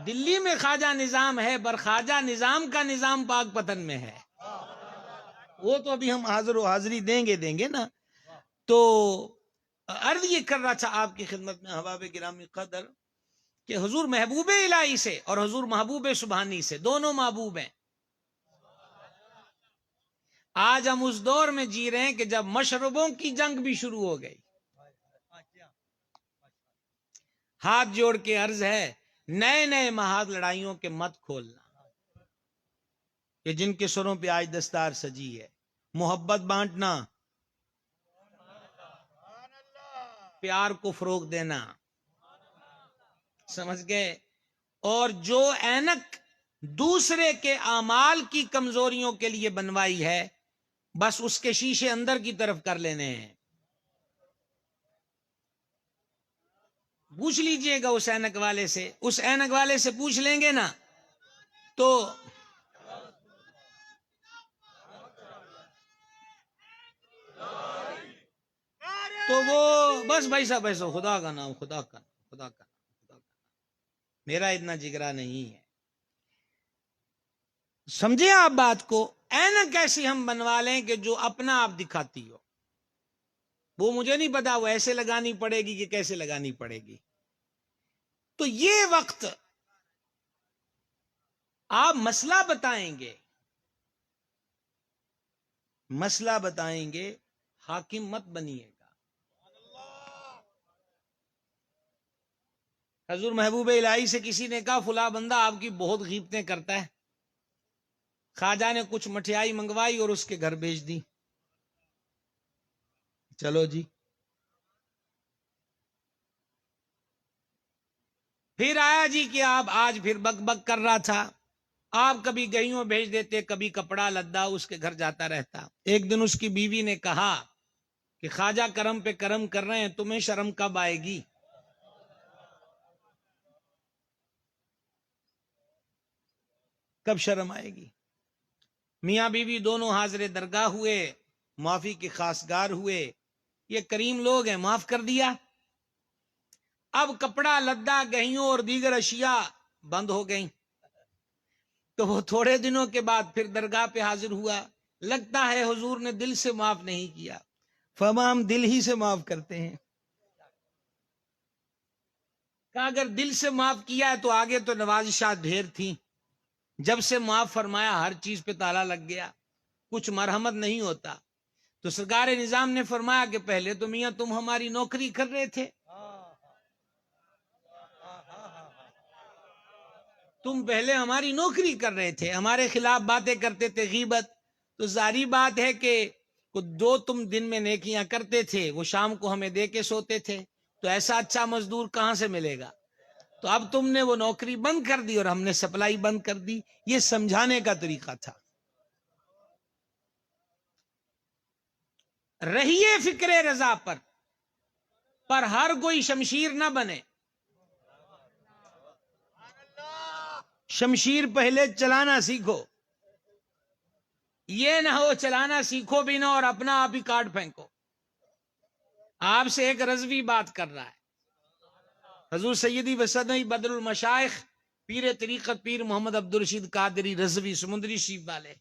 دلی میں خواجہ نظام ہے، پر خواجہ نظام کا نظام پاک پتن میں ہے. وہ تو ابھی ہم حاضر و حاضری دیں گے نا. تو عرض یہ کر رہا تھا آپ کی خدمت میں احباب گرامی قدر کہ حضور محبوب الہی سے اور حضور محبوب سبحانی سے، دونوں محبوب ہیں. آج ہم اس دور میں جی رہے ہیں کہ جب مشربوں کی جنگ بھی شروع ہو گئی. ہاتھ جوڑ کے عرض ہے نئے نئے محاذ لڑائیوں کے مت کھولنا، کہ جن کے سروں پہ آج دستار سجی ہے. محبت بانٹنا، پیار کو فروغ دینا، سمجھ گئے. اور جو اینک دوسرے کے اعمال کی کمزوریوں کے لیے بنوائی ہے، بس اس کے شیشے اندر کی طرف کر لینے ہیں. پوچھ لیجئے گا اس اینک والے سے، اس اینک والے سے پوچھ لیں گے نا تو وہ بس بھائی صاحب ایسا خدا کا نام، خدا کا میرا اتنا جگرا نہیں ہے. سمجھے آپ بات کو؟ اینک ایسی ہم بنوا لیں کہ جو اپنا آپ دکھاتی ہو. وہ مجھے نہیں پتا وہ ایسے لگانی پڑے گی کہ کیسے لگانی پڑے گی. تو یہ وقت آپ مسئلہ بتائیں گے، حاکم مت بنیے گا. حضور محبوب الہی سے کسی نے کہا فلاں بندہ آپ کی بہت غیبتیں کرتا ہے. خواجہ نے کچھ مٹھائی منگوائی اور اس کے گھر بھیج دی. چلو جی. پھر آیا جی کہ آپ آج پھر بک بک کر رہا تھا. آپ کبھی گئیوں بھیج دیتے، کبھی کپڑا لدا اس کے گھر جاتا رہتا. ایک دن اس کی بیوی نے کہا کہ خواجہ کرم پہ کرم کر رہے ہیں، تمہیں شرم کب آئے گی؟ کب شرم آئے گی؟ میاں بیوی دونوں حاضر درگاہ ہوئے، معافی کے خواستگار ہوئے. یہ کریم لوگ ہیں، معاف کر دیا. اب کپڑا لدا گہیوں اور دیگر اشیاء بند ہو گئیں، تو وہ تھوڑے دنوں کے بعد پھر درگاہ پہ حاضر ہوا. لگتا ہے حضور نے دل سے معاف نہیں کیا. فرمایا ہم دل ہی سے معاف کرتے ہیں. کہ اگر دل سے معاف کیا ہے تو آگے تو نوازشات ڈھیر تھیں. جب سے معاف فرمایا ہر چیز پہ تالا لگ گیا، کچھ مرحمت نہیں ہوتا. تو سرکار نظام نے فرمایا کہ پہلے تو میاں تم ہماری نوکری کر رہے تھے، تم پہلے ہماری نوکری کر رہے تھے، ہمارے خلاف باتیں کرتے تھے، غیبت. تو ظاہری بات ہے کہ جو تم دن میں نیکیاں کرتے تھے وہ شام کو ہمیں دے کے سوتے تھے، تو ایسا اچھا مزدور کہاں سے ملے گا؟ تو اب تم نے وہ نوکری بند کر دی اور ہم نے سپلائی بند کر دی. یہ سمجھانے کا طریقہ تھا. رہیے فکر رضا پر ہر کوئی شمشیر نہ بنے. شمشیر پہلے چلانا سیکھو، یہ نہ ہو چلانا سیکھو بھی نہ اور اپنا آپ ہی کاٹ پھینکو. آپ سے ایک رضوی بات کر رہا ہے، حضور سیدی وسدی بدر المشائخ پیر طریقت پیر محمد عبدالرشید قادری رضوی سمندری شریف والے،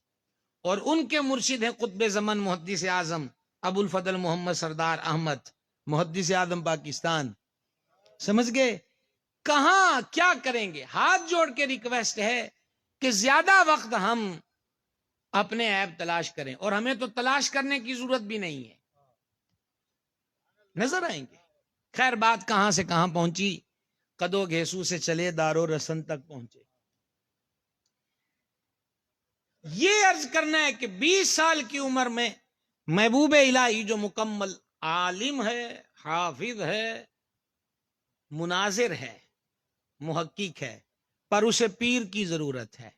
اور ان کے مرشد ہیں قطب زمن محدث اعظم ابو الفضل محمد سردار احمد محدث اعظم پاکستان. سمجھ گئے؟ کہاں کیا کریں گے؟ ہاتھ جوڑ کے ریکویسٹ ہے کہ زیادہ وقت ہم اپنے عیب تلاش کریں، اور ہمیں تو تلاش کرنے کی ضرورت بھی نہیں ہے، نظر آئیں گے. خیر بات کہاں سے کہاں پہنچی، قدو گھیسو سے چلے دارو رسن تک پہنچے. یہ عرض کرنا ہے کہ 20 سال کی عمر میں محبوب الہی جو مکمل عالم ہے، حافظ ہے، مناظر ہے، محقق ہے، پر اسے پیر کی ضرورت ہے.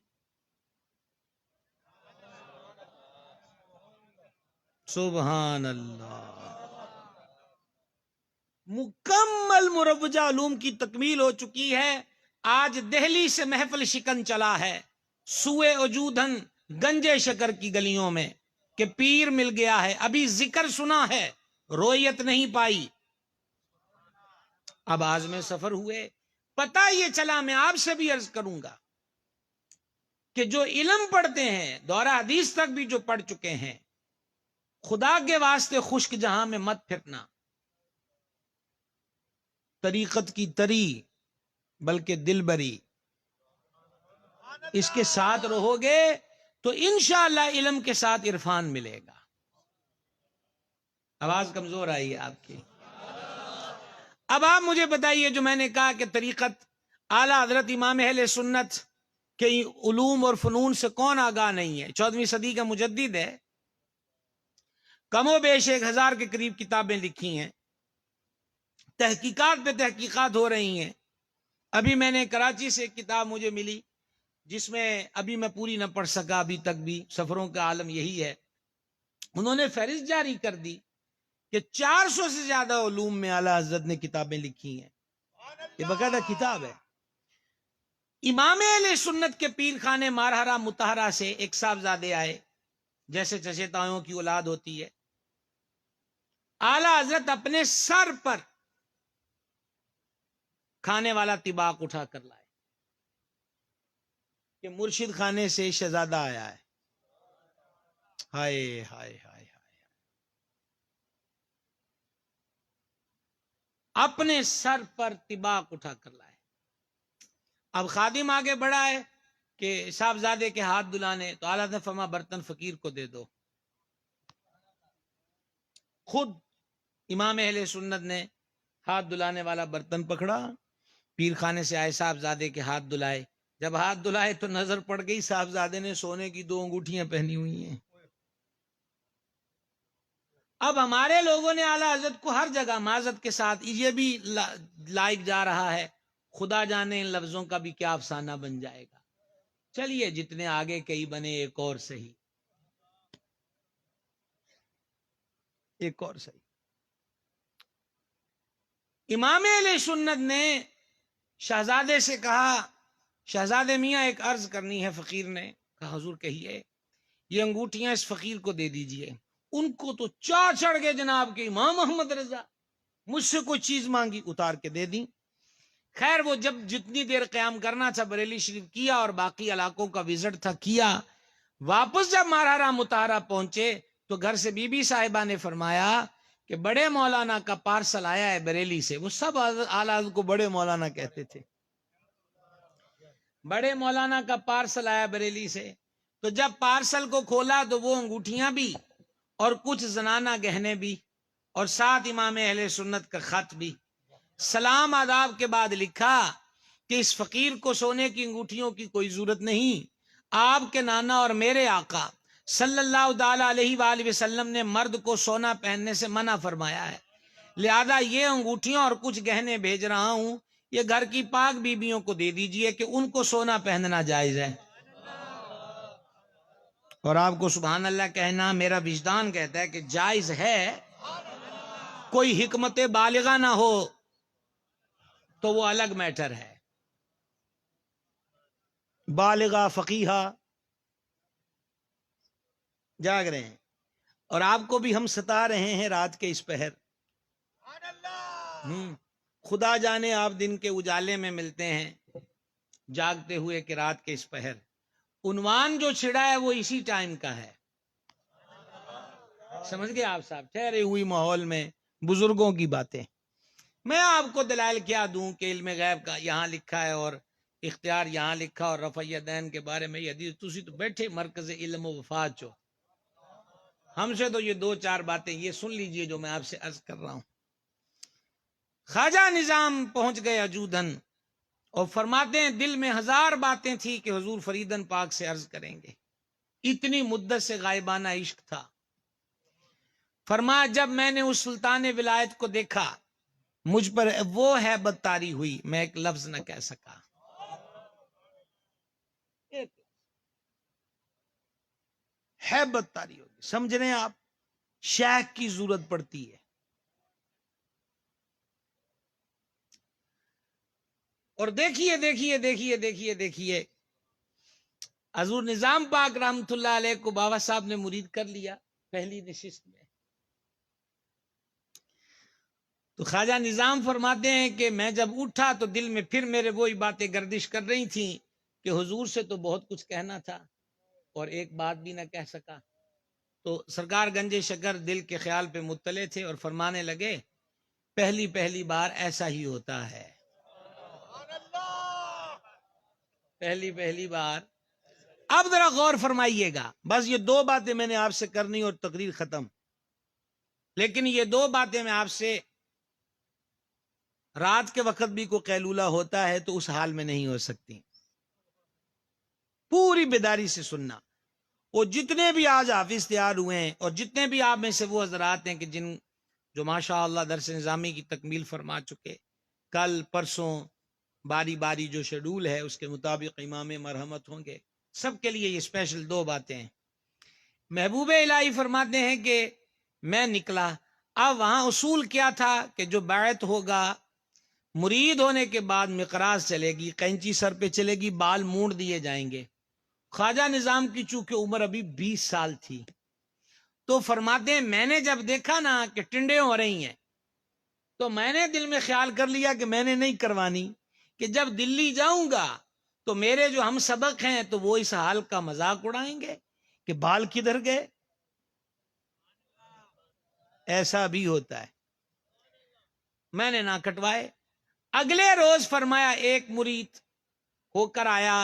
سبحان اللہ. مکمل مروجہ علوم کی تکمیل ہو چکی ہے. آج دہلی سے محفل شکن چلا ہے سوئے وجودن گنجے شکر کی گلیوں میں کہ پیر مل گیا ہے. ابھی ذکر سنا ہے، رویت نہیں پائی. اب عازم سفر ہوئے، پتہ یہ چلا، میں آپ سے بھی عرض کروں گا کہ جو علم پڑھتے ہیں، دورہ حدیث تک بھی جو پڑھ چکے ہیں، خدا کے واسطے خشک جہاں میں مت پھرنا. طریقت کی تری بلکہ دل بری، اس کے ساتھ رہو گے تو انشاءاللہ علم کے ساتھ عرفان ملے گا. آواز کمزور آئی ہے آپ کی. اب آپ مجھے بتائیے، جو میں نے کہا کہ طریقت اعلیٰ حضرت امام اہل سنت کے علوم اور فنون سے کون آگاہ نہیں ہے؟ 14ویں صدی کا مجدد ہے، کم و بیش 1000 کے قریب کتابیں لکھی ہیں، تحقیقات پہ تحقیقات ہو رہی ہیں. ابھی میں نے کراچی سے ایک کتاب مجھے ملی جس میں ابھی میں پوری نہ پڑھ سکا، ابھی تک بھی سفروں کا عالم یہی ہے. انہوں نے فہرست جاری کر دی کہ 400 سے زیادہ علوم میں اعلیٰ حضرت نے کتابیں لکھی ہیں. یہ باقاعدہ کتاب ہے. امام اہل سنت کے پیر خانے مارہرہ متحرہ سے ایک صاحبزادے آئے، جیسے چچے تایوں کی اولاد ہوتی ہے. اعلیٰ حضرت اپنے سر پر کھانے والا طباق اٹھا کر لائے کہ مرشد خانے سے شہزادہ آیا ہے. ہائے ہائے ہائے ہائے، اپنے سر پر طباق اٹھا کر لائے. اب خادم آگے بڑھا ہے کہ صاحبزادے کے ہاتھ دلانے، تو اعلیٰ نے فرمایا برتن فقیر کو دے دو. خود امام اہل سنت نے ہاتھ دلانے والا برتن پکڑا، پیر خانے سے آئے، صاحبزادے کے ہاتھ دلائے. جب ہاتھ دلائے تو نظر پڑ گئی صاحبزادے نے سونے کی 2 انگوٹھیاں پہنی ہوئی ہیں. اب ہمارے لوگوں نے اعلیٰ حضرت کو ہر جگہ معذرت کے ساتھ یہ بھی لائق جا رہا ہے، خدا جانے ان لفظوں کا بھی کیا افسانہ بن جائے گا. چلیے جتنے آگے کئی بنے ایک اور صحیح، ایک اور صحیح. امام اہل سنت نے شہزادے سے کہا، شہزادے میاں ایک عرض کرنی ہے. فقیر نے کہا حضور کہیے. یہ انگوٹھیاں اس فقیر کو دے دیجئے. ان کو تو چاہ چڑھ گئے جناب کے امام محمد رضا، مجھ سے کوئی چیز مانگی، اتار کے دے دی. خیر وہ جب جتنی دیر قیام کرنا تھا بریلی شریف کیا اور باقی علاقوں کا وزٹ تھا کیا. واپس جب مارہرہ متحرہ پہنچے تو گھر سے بی بی صاحبہ نے فرمایا کہ بڑے مولانا کا پارسل آیا ہے بریلی سے. وہ سب اعلیٰ کو بڑے مولانا کہتے تھے. بڑے مولانا کا پارسل آیا بریلی سے، تو جب پارسل کو کھولا تو وہ انگوٹھیاں بھی اور کچھ زنانہ گہنے بھی اور ساتھ امام اہل سنت کا خط بھی، سلام آداب کے بعد لکھا کہ اس فقیر کو سونے کی انگوٹھیوں کی کوئی ضرورت نہیں، آپ کے نانا اور میرے آقا صلی اللہ تعالی علیہ وآلہ وسلم نے مرد کو سونا پہننے سے منع فرمایا ہے، لہذا یہ انگوٹھیاں اور کچھ گہنے بھیج رہا ہوں، یہ گھر کی پاک بیبیوں کو دے دیجئے کہ ان کو سونا پہننا جائز ہے۔ اور آپ کو سبحان اللہ کہنا، میرا وجدان کہتا ہے کہ جائز ہے، کوئی حکمت بالغہ نہ ہو تو وہ الگ میٹر ہے، بالغہ فقیہہ جاگ رہے ہیں، اور آپ کو بھی ہم ستا رہے ہیں رات کے اس پہر۔ خدا جانے آپ دن کے اجالے میں ملتے ہیں جاگتے ہوئے کہ رات کے اس پہر، عنوان جو چھڑا ہے وہ اسی ٹائم کا ہے، سمجھ گئے آپ صاحب؟ ٹھہرے ہوئی ماحول میں بزرگوں کی باتیں، میں آپ کو دلائل کیا دوں کہ علم غیب کا یہاں لکھا ہے اور اختیار یہاں لکھا، اور رفع یدین کے بارے میں یہ حدیث، تسی تو بیٹھے مرکز علم و وفات چو، ہم سے تو یہ دو چار باتیں یہ سن لیجئے جو میں آپ سے عرض کر رہا ہوں۔ خواجہ نظام پہنچ گئے اجودھن اور فرماتے ہیں دل میں ہزار باتیں تھی کہ حضور فریدن پاک سے عرض کریں گے، اتنی مدت سے غائبانہ عشق تھا۔ فرمایا جب میں نے اس سلطان ولایت کو دیکھا مجھ پر وہ ہیبت طاری ہوئی، میں ایک لفظ نہ کہہ سکا۔ ہیبت طاری ہوگی، سمجھ رہے ہیں آپ؟ شیخ کی ضرورت پڑتی ہے۔ اور دیکھیے دیکھیے دیکھیے دیکھیے دیکھیے حضور نظام پاک رحمت اللہ علیہ کو بابا صاحب نے مرید کر لیا پہلی نشست میں، تو خواجہ نظام فرماتے ہیں کہ میں جب اٹھا تو دل میں پھر میرے وہی باتیں گردش کر رہی تھیں کہ حضور سے تو بہت کچھ کہنا تھا اور ایک بات بھی نہ کہہ سکا۔ تو سرکار گنج شکر دل کے خیال پہ مطلع تھے اور فرمانے لگے پہلی پہلی بار ایسا ہی ہوتا ہے، پہلی پہلی بار۔ اب ذرا غور فرمائیے گا، بس یہ دو باتیں میں نے آپ سے کرنی اور تقریر ختم، لیکن یہ دو باتیں میں آپ سے، رات کے وقت بھی کوئی قیلولہ ہوتا ہے تو اس حال میں نہیں ہو سکتی، پوری بیداری سے سننا۔ وہ جتنے بھی آج حافظ تیار ہوئے ہیں اور جتنے بھی آپ میں سے وہ حضرات ہیں کہ جو ماشاء اللہ درس نظامی کی تکمیل فرما چکے، کل پرسوں باری باری جو شیڈول ہے اس کے مطابق امام مرحمت ہوں گے، سب کے لیے یہ اسپیشل دو باتیں ہیں۔ محبوب الہی فرماتے ہیں کہ میں نکلا، اب وہاں اصول کیا تھا کہ جو بیعت ہوگا مرید ہونے کے بعد مقراض چلے گی، قینچی سر پہ چلے گی، بال مونڈ دیے جائیں گے۔ خواجہ نظام کی چونکہ عمر ابھی 20 سال تھی، تو فرماتے ہیں میں نے جب دیکھا نا کہ ٹنڈے ہو رہی ہیں تو میں نے دل میں خیال کر لیا کہ میں نے نہیں کروانی، کہ جب دلی جاؤں گا تو میرے جو ہم سبق ہیں تو وہ اس حال کا مذاق اڑائیں گے کہ بال کدھر گئے۔ ایسا بھی ہوتا ہے، میں نے نہ کٹوائے۔ اگلے روز فرمایا ایک مرید ہو کر آیا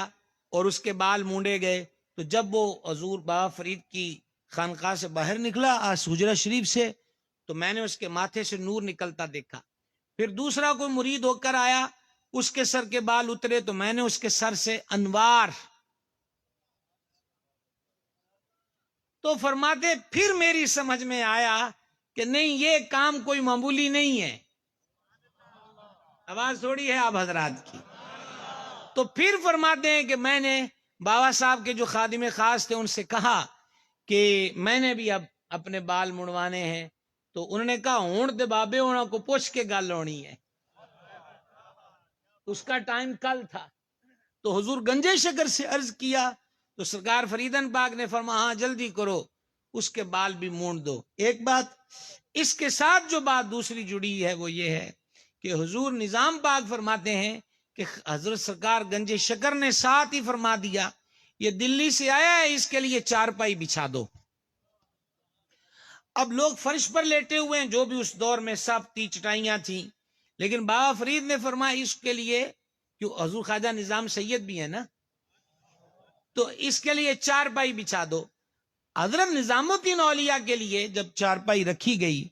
اور اس کے بال مونڈے گئے، تو جب وہ حضور بابا فرید کی خانقاہ سے باہر نکلا حجرہ شریف سے، تو میں نے اس کے ماتھے سے نور نکلتا دیکھا۔ پھر دوسرا کوئی مرید ہو کر آیا، اس کے سر کے بال اترے تو میں نے اس کے سر سے انوار۔ تو فرماتے پھر میری سمجھ میں آیا کہ نہیں، یہ کام کوئی معمولی نہیں ہے۔ آواز تھوڑی ہے آپ حضرات کی۔ تو پھر فرماتے ہیں کہ میں نے بابا صاحب کے جو خادم خاص تھے ان سے کہا کہ میں نے بھی اب اپنے بال منڈوانے ہیں، تو انہوں نے کہا ہونٹ دے بابے ہونا کو پوچھ کے گل ہونی ہے۔ اس کا ٹائم کل تھا، تو حضور گنجے شکر سے عرض کیا تو سرکار فریدن پاک نے فرمایا ہاں جلدی کرو، اس کے بال بھی مونڈ دو۔ ایک بات اس کے ساتھ جو بات دوسری جڑی ہے وہ یہ ہے کہ حضور نظام پاک فرماتے ہیں کہ حضرت سرکار گنج شکر نے ساتھ ہی فرما دیا یہ دلی سے آیا ہے، اس کے لیے چارپائی بچھا دو۔ اب لوگ فرش پر لیٹے ہوئے ہیں، جو بھی اس دور میں سب چٹائیاں تھیں، لیکن بابا فرید نے فرمایا اس کے لیے کیوں حضور خواجہ نظام سید بھی ہے نا، تو اس کے لیے چارپائی بچھا دو. حضرت نظام الدین اولیاء کے لیے جب چارپائی رکھی گئی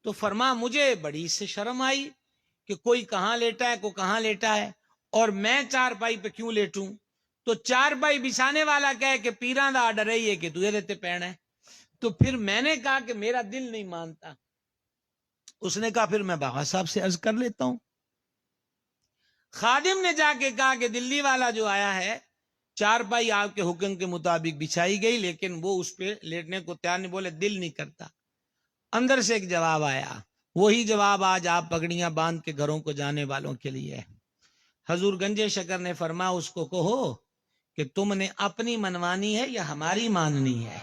تو فرما مجھے بڑی سے شرم آئی کہ کوئی کہاں لیٹا ہے، کوئی کہاں لیٹا ہے، اور میں چارپائی پہ کیوں لیٹوں. تو چارپائی بچھانے والا کہے کہ پیراں دا آرڈر ہے یہ کہ تجھے دیتے پہنا ہے. تو پھر میں نے کہا کہ میرا دل نہیں مانتا. اس نے کہا پھر میں باغا صاحب سے عرض کر لیتا ہوں. خادم نے جا کے کہا کہ دلی والا جو آیا ہے چارپائی آپ کے حکم کے مطابق بچھائی گئی لیکن وہ اس پہ لیٹنے کو تیار نہیں، بولے دل نہیں کرتا. اندر سے ایک جواب آیا، وہی جواب آج آپ پگڑیاں باندھ کے گھروں کو جانے والوں کے لیے. حضور گنجے شکر نے فرمایا اس کو کہو کہ تم نے اپنی منوانی ہے یا ہماری ماننی ہے.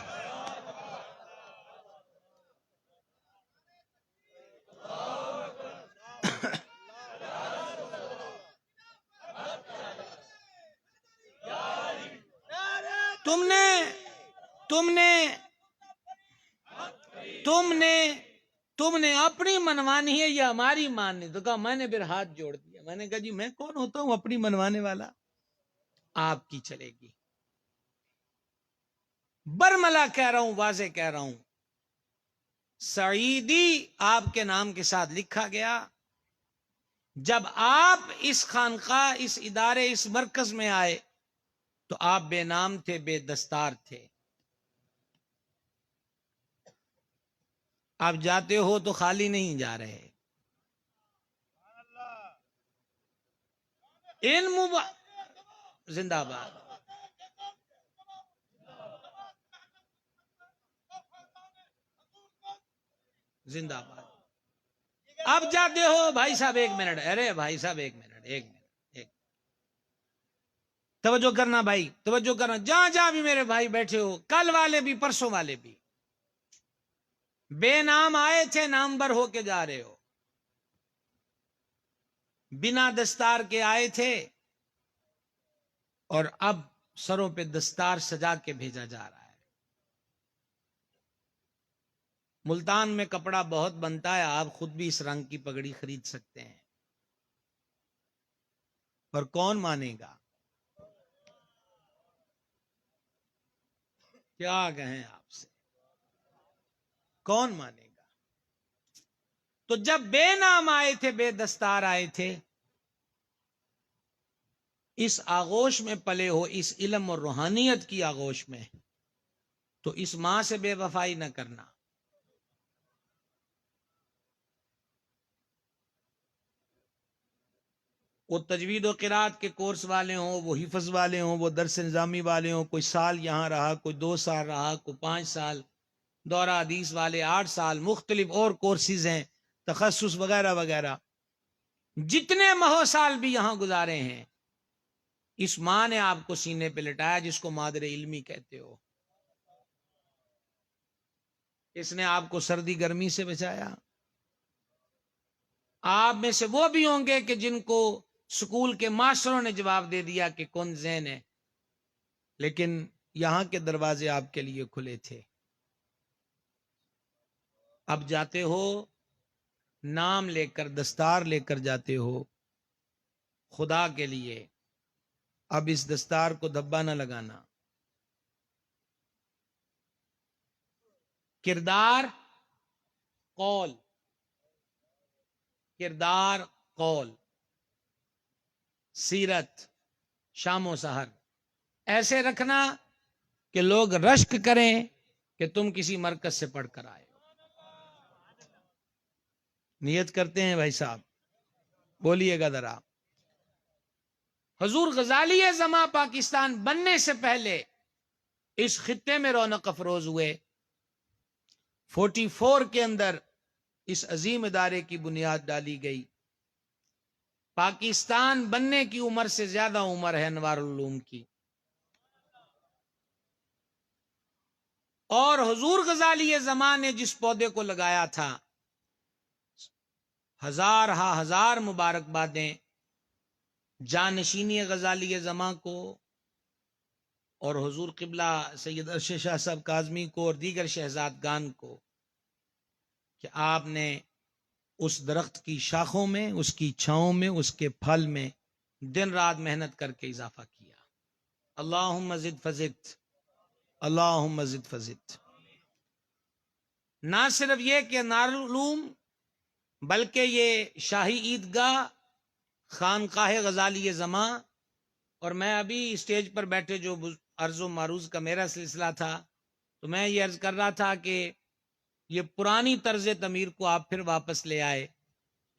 تم نے اپنی منوانی ہے یا ہماری ماننی. تو کہا میں نے پھر ہاتھ جوڑ دیا. میں نے کہا جی میں کون ہوتا ہوں اپنی منوانے والا، آپ کی چلے گی. برملا کہہ رہا ہوں، واضح کہہ رہا ہوں، سعیدی آپ کے نام کے ساتھ لکھا گیا. جب آپ اس خانقاہ، اس ادارے، اس مرکز میں آئے تو آپ بے نام تھے، بے دستار تھے. آپ جاتے ہو تو خالی نہیں جا رہے. زندہ باد. زندہ باد. اب جاتے ہو بھائی صاحب ایک منٹ، ارے بھائی صاحب ایک منٹ. توجہ کرنا بھائی، توجہ کرنا. جہاں جہاں بھی میرے بھائی بیٹھے ہو، کل والے بھی پرسوں والے بھی بے نام آئے تھے، نامبر ہو کے جا رہے ہو. بنا دستار کے آئے تھے اور اب سروں پہ دستار سجا کے بھیجا جا رہا ہے. ملتان میں کپڑا بہت بنتا ہے، آپ خود بھی اس رنگ کی پگڑی خرید سکتے ہیں، پر کون مانے گا؟ کیا کہیں آپ سے، کون مانے گا؟ تو جب بے نام آئے تھے، بے دستار آئے تھے، اس آغوش میں پلے ہو، اس علم اور روحانیت کی آغوش میں، تو اس ماں سے بے وفائی نہ کرنا. وہ تجوید و قرات کے کورس والے ہوں، وہ حفظ والے ہوں، وہ درس نظامی والے ہوں، کوئی سال یہاں رہا، کوئی 2 سال رہا، کوئی 5 سال، دورہ حدیث والے 8 سال، مختلف اور کورسز ہیں، تخصص وغیرہ وغیرہ. جتنے مہو سال بھی یہاں گزارے ہیں، اس ماں نے آپ کو سینے پہ لٹایا جس کو مادر علمی کہتے ہو. اس نے آپ کو سردی گرمی سے بچایا. آپ میں سے وہ بھی ہوں گے کہ جن کو سکول کے ماسٹروں نے جواب دے دیا کہ کون زین ہے، لیکن یہاں کے دروازے آپ کے لیے کھلے تھے. اب جاتے ہو نام لے کر، دستار لے کر جاتے ہو خدا کے لیے. اب اس دستار کو دھبا نہ لگانا. کردار قول، کردار قول، سیرت شام و سحر ایسے رکھنا کہ لوگ رشک کریں کہ تم کسی مرکز سے پڑھ کر آئے ہو. نیت کرتے ہیں بھائی صاحب؟ بولیے گا ذرا. حضور غزالی زماں پاکستان بننے سے پہلے اس خطے میں رونق افروز ہوئے. 44 کے اندر اس عظیم ادارے کی بنیاد ڈالی گئی. پاکستان بننے کی عمر سے زیادہ عمر ہے انوار العلوم کی. اور حضور غزالی زمان نے جس پودے کو لگایا تھا، ہزار مبارکبادیں جانشینی غزالی زمان کو اور حضور قبلہ سید ارشد شاہ صاحب کاظمی کو اور دیگر شہزادگان کو کہ آپ نے اس درخت کی شاخوں میں، اس کی چھاؤں میں، اس کے پھل میں دن رات محنت کر کے اضافہ کیا. اللہم زد فزد، اللہم زد فزد. نہ صرف یہ کہ دارالعلوم بلکہ یہ شاہی عیدگاہ، خانقاہ غزالی زماں، اور میں ابھی اسٹیج پر بیٹھے جو عرض و معروض کا میرا سلسلہ تھا تو میں یہ عرض کر رہا تھا کہ یہ پرانی طرز تعمیر کو آپ پھر واپس لے آئے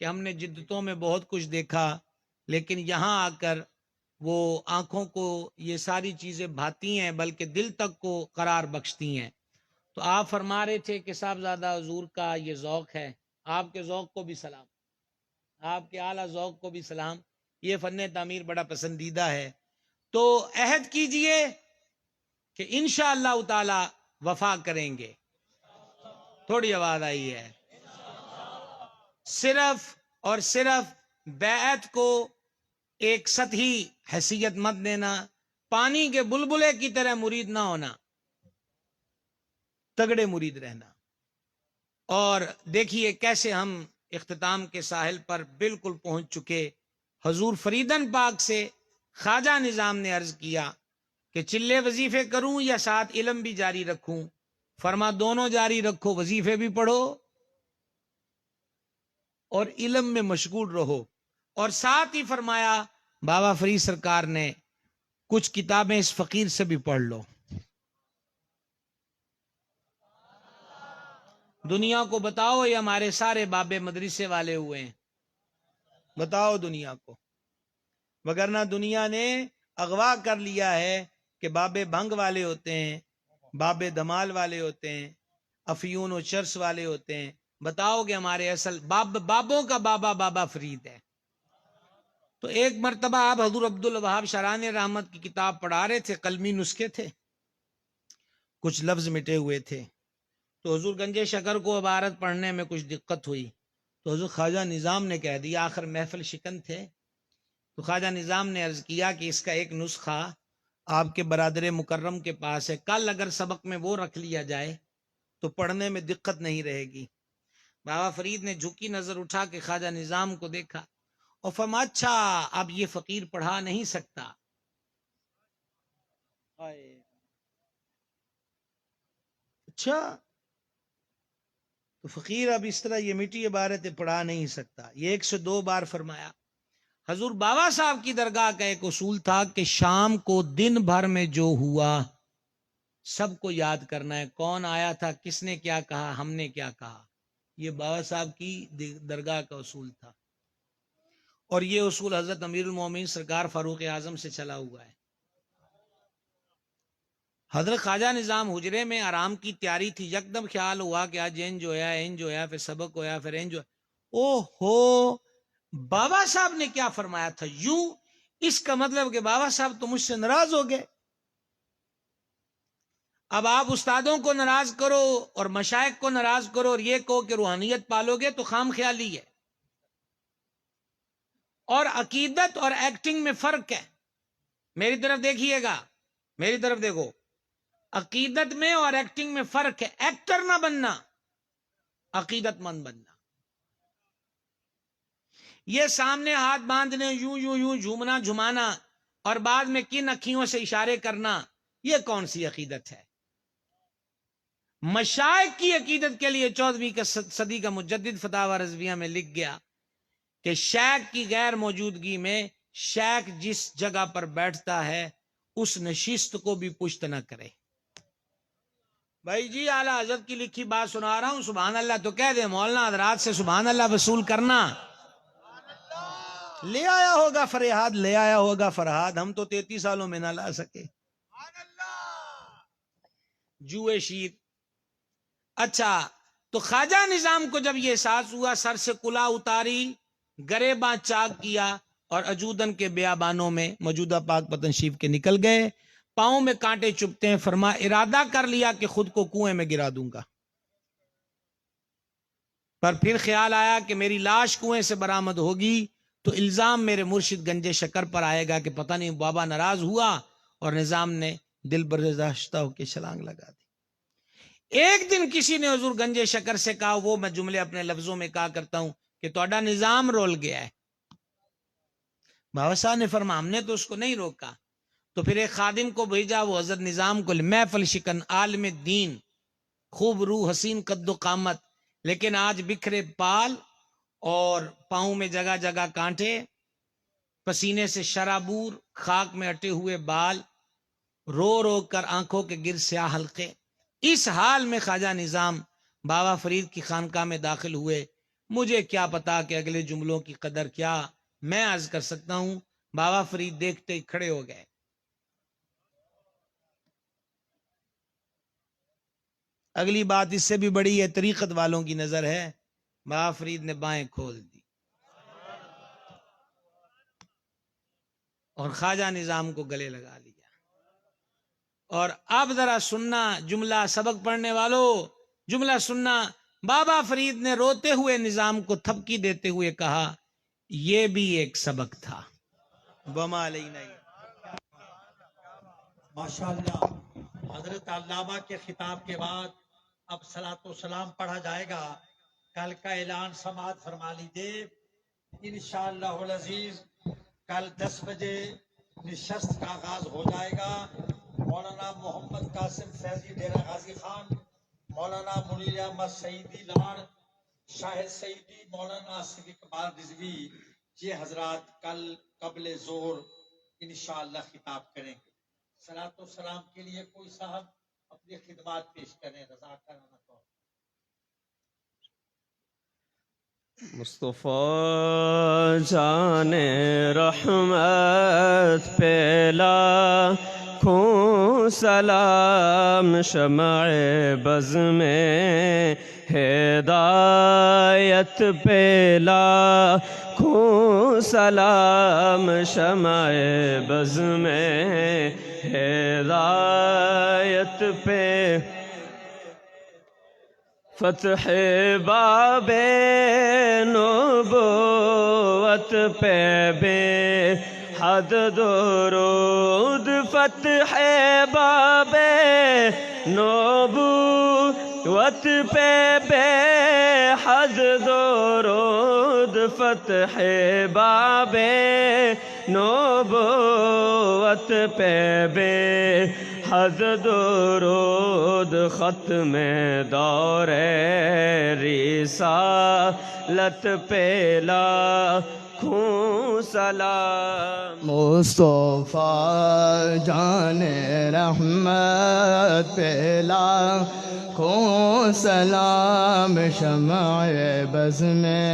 کہ ہم نے جدتوں میں بہت کچھ دیکھا لیکن یہاں آ کر وہ آنکھوں کو یہ ساری چیزیں بھاتی ہیں بلکہ دل تک کو قرار بخشتی ہیں. تو آپ فرما رہے تھے کہ صاحبزادہ حضور کا یہ ذوق ہے. آپ کے ذوق کو بھی سلام، آپ کے اعلیٰ ذوق کو بھی سلام. یہ فن تعمیر بڑا پسندیدہ ہے. تو عہد کیجئے کہ انشاءاللہ تعالی وفا کریں گے. تھوڑی آواز آئی ہے. صرف اور صرف بیعت کو ایک سطحی حیثیت مت دینا، پانی کے بلبلے کی طرح مرید نہ ہونا، تگڑے مرید رہنا. اور دیکھیے کیسے ہم اختتام کے ساحل پر بالکل پہنچ چکے. حضور فریدن پاک سے خواجہ نظام نے عرض کیا کہ چلے وظیفے کروں یا ساتھ علم بھی جاری رکھوں؟ فرما دونوں جاری رکھو، وظیفے بھی پڑھو اور علم میں مشغول رہو. اور ساتھ ہی فرمایا بابا فرید سرکار نے کچھ کتابیں اس فقیر سے بھی پڑھ لو. دنیا کو بتاؤ یہ ہمارے سارے بابے مدرسے والے ہوئے ہیں، بتاؤ دنیا کو. وگرنہ دنیا نے اغوا کر لیا ہے کہ بابے بھنگ والے ہوتے ہیں، بابے دمال والے ہوتے ہیں، افیون و چرس والے ہوتے ہیں. بتاؤ کہ ہمارے اصل بابوں کا بابا بابا فرید ہے. تو ایک مرتبہ آپ حضور عبدالوہاب شرانی رحمت کی کتاب پڑھا رہے تھے، قلمی نسخے تھے، کچھ لفظ مٹے ہوئے تھے. تو حضور گنجے شکر کو عبارت پڑھنے میں کچھ دقت ہوئی تو حضور خواجہ نظام نے کہہ دیا، آخر محفل شکن تھے، تو خواجہ نظام نے عرض کیا کہ اس کا ایک نسخہ آپ کے برادر مکرم کے پاس ہے، کل اگر سبق میں وہ رکھ لیا جائے تو پڑھنے میں دقت نہیں رہے گی. بابا فرید نے جھکی نظر اٹھا کے خواجہ نظام کو دیکھا اور فرمایا اچھا اب یہ فقیر پڑھا نہیں سکتا. اچھا تو فقیر اب اس طرح یہ میٹھی عبارتیں پڑھا نہیں سکتا. یہ 102 بار فرمایا. حضور بابا صاحب کی درگاہ کا ایک اصول تھا کہ شام کو دن بھر میں جو ہوا سب کو یاد کرنا ہے، کون آیا تھا، کس نے کیا کہا، ہم نے کیا کہا. یہ بابا صاحب کی درگاہ کا اصول تھا اور یہ اصول حضرت امیر المومنین سرکار فاروق اعظم سے چلا ہوا ہے. حضرت خواجہ نظام حجرے میں آرام کی تیاری تھی، یکدم خیال ہوا کہ آج انج ہویا انج ہویا، پھر سبق ہویا، پھر انج ہویا. او ہو بابا صاحب نے کیا فرمایا تھا یوں، اس کا مطلب کہ بابا صاحب تو مجھ سے ناراض ہو گئے. اب آپ استادوں کو ناراض کرو اور مشائخ کو ناراض کرو اور یہ کہو کہ روحانیت پالو گے تو خام خیالی ہے. اور عقیدت اور ایکٹنگ میں فرق ہے. میری طرف دیکھیے گا، میری طرف دیکھو. عقیدت میں اور ایکٹنگ میں فرق ہے. ایکٹر نہ بننا، عقیدت مند بننا. یہ سامنے ہاتھ باندھنے، یوں یوں یوں جھومنا جھمانا اور بعد میں کن اکھیوں سے اشارے کرنا، یہ کون سی عقیدت ہے؟ مشائخ کی عقیدت کے لیے 14ویں صدی کا مجدد فتاوی رضویہ میں لکھ گیا کہ شیخ کی غیر موجودگی میں شیخ جس جگہ پر بیٹھتا ہے اس نشست کو بھی پشت نہ کرے. بھائی جی اعلیٰ حضرت کی لکھی بات سنا رہا ہوں، سبحان اللہ تو کہہ دے. مولانا حضرات سے سبحان اللہ وصول کرنا. لے آیا ہوگا فریاد، لے آیا ہوگا فرہاد، ہم تو 33 سالوں میں نہ لا سکے. جوئے شیر. اچھا تو خواجہ نظام کو جب یہ احساس ہوا، سر سے کلا اتاری، گریباں چاک کیا اور اجودن کے بیابانوں میں موجودہ پاک پتن شریف کے نکل گئے. پاؤں میں کانٹے چبھتے ہیں. فرما ارادہ کر لیا کہ خود کو کنویں میں گرا دوں گا. پر پھر خیال آیا کہ میری لاش کنویں سے برآمد ہوگی تو الزام میرے مرشد گنجے شکر پر آئے گا کہ پتہ نہیں بابا ناراض ہوا، اور نظام نے دل برداشتہ ہو کے چھلانگ لگا دی. ایک دن کسی نے حضور گنجے شکر سے کہا، وہ میں جملے اپنے لفظوں میں کہا کرتا ہوں کہ توڑا نظام رول گیا ہے. بابا صاحب نے فرمایا ہم نے تو اس کو نہیں روکا، تو پھر ایک خادم کو بھیجا، وہ حضرت نظام کو محفل شکن عالم دین، خوب روح، حسین قد و قامت، لیکن آج بکھرے پال اور پاؤں میں جگہ جگہ کانٹے، پسینے سے شرابور، خاک میں اٹے ہوئے بال، رو رو کر آنکھوں کے گر سیاہ حلقے۔ اس حال میں خواجہ نظام بابا فرید کی خانقاہ میں داخل ہوئے۔ مجھے کیا پتا کہ اگلے جملوں کی قدر کیا میں عرض کر سکتا ہوں، بابا فرید دیکھتے ہی کھڑے ہو گئے۔ اگلی بات اس سے بھی بڑی ہے، طریقت والوں کی نظر ہے، بابا فرید نے بائیں کھول دی اور خواجہ نظام کو گلے لگا لیا۔ اور اب ذرا سننا جملہ، سبق پڑھنے والوں جملہ سننا، بابا فرید نے روتے ہوئے نظام کو تھپکی دیتے ہوئے کہا، یہ بھی ایک سبق تھا۔ وما علینا۔ ماشاءاللہ، حضرت علامہ کے خطاب کے بعد اب صلاۃ و سلام پڑھا جائے گا۔ کل کا اعلان سماعت فرما لیجیے، انشاءاللہ العزیز کل 10 بجے نشست کا آغاز ہو جائے گا۔ مولانا محمد قاسم فیضی ڈیرہ غازی خان، مولانا منیر احمد سعیدی لاڑ، شاہد سعیدی، مولانا آصف اقبال رضوی، یہ حضرات کل قبل ظہر انشاءاللہ خطاب کریں گے۔ صلاۃ و سلام کے لیے کوئی صاحب اپنی خدمات پیش کریں، رضا کرنا تو۔ مصطفیٰ جان رحمت پہ لاکھوں سلام، شمع بز میں ہدایت پہ لاکھوں سلام، شمع بز میں ہدایت پہ فتح باب نبوت پہ بے حد درود، فتح باب نبوت پہ بے حد درود، فتح باب نبوت پہ بے حد درود، ختم دور رسالت پہ لاکھوں سلام۔ مصطفیٰ جان رحمت پہ لاکھوں سلام، شمع بز میں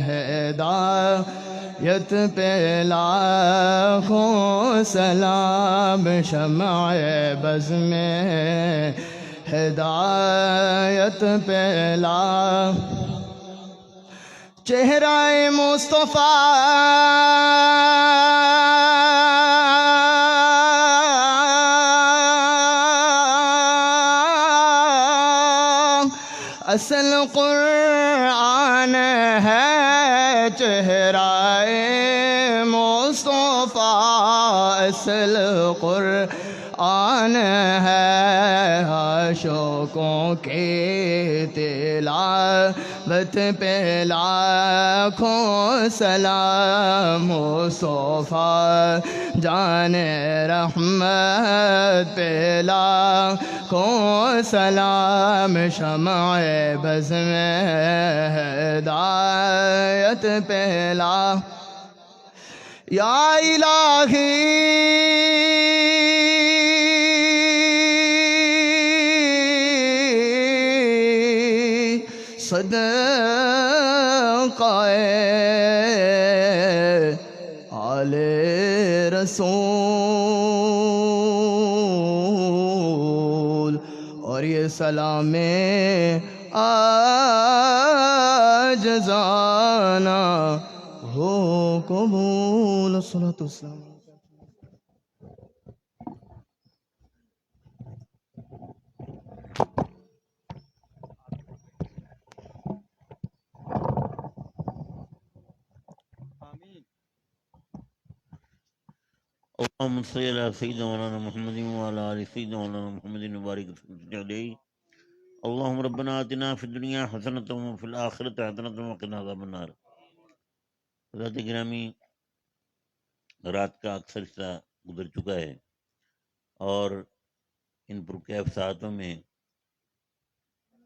ہدایت پہ لاکھوں سلام، شمع بز میں ہدایت پہ چہرہ مصطفیٰ اصل قرآن ہے، چہرہ مصطفیٰ اصل قرآن ہے، عاشقوں کی تلاوت پہ لاکھوں سلام، مصطفیٰ جان رحمت پہ لاکھوں سلام، شمع بز میں ہدایت پہ یا الہی صدقہ آل رسول، اور یہ سلام عاجزانہ ہو قبول۔ الصلاۃ والسلام۔ اللهم صل على سيدنا مولانا محمد وعلى آل سيدنا مولانا محمد وبارك عليه۔ اللهم ربنا آتنا في الدنيا حسنة وفي الآخرة حسنة وقنا عذاب النار۔ حضرت گرامی، رات کا اکثر حصہ گزر چکا ہے، اور ان پرکیف ساعتوں میں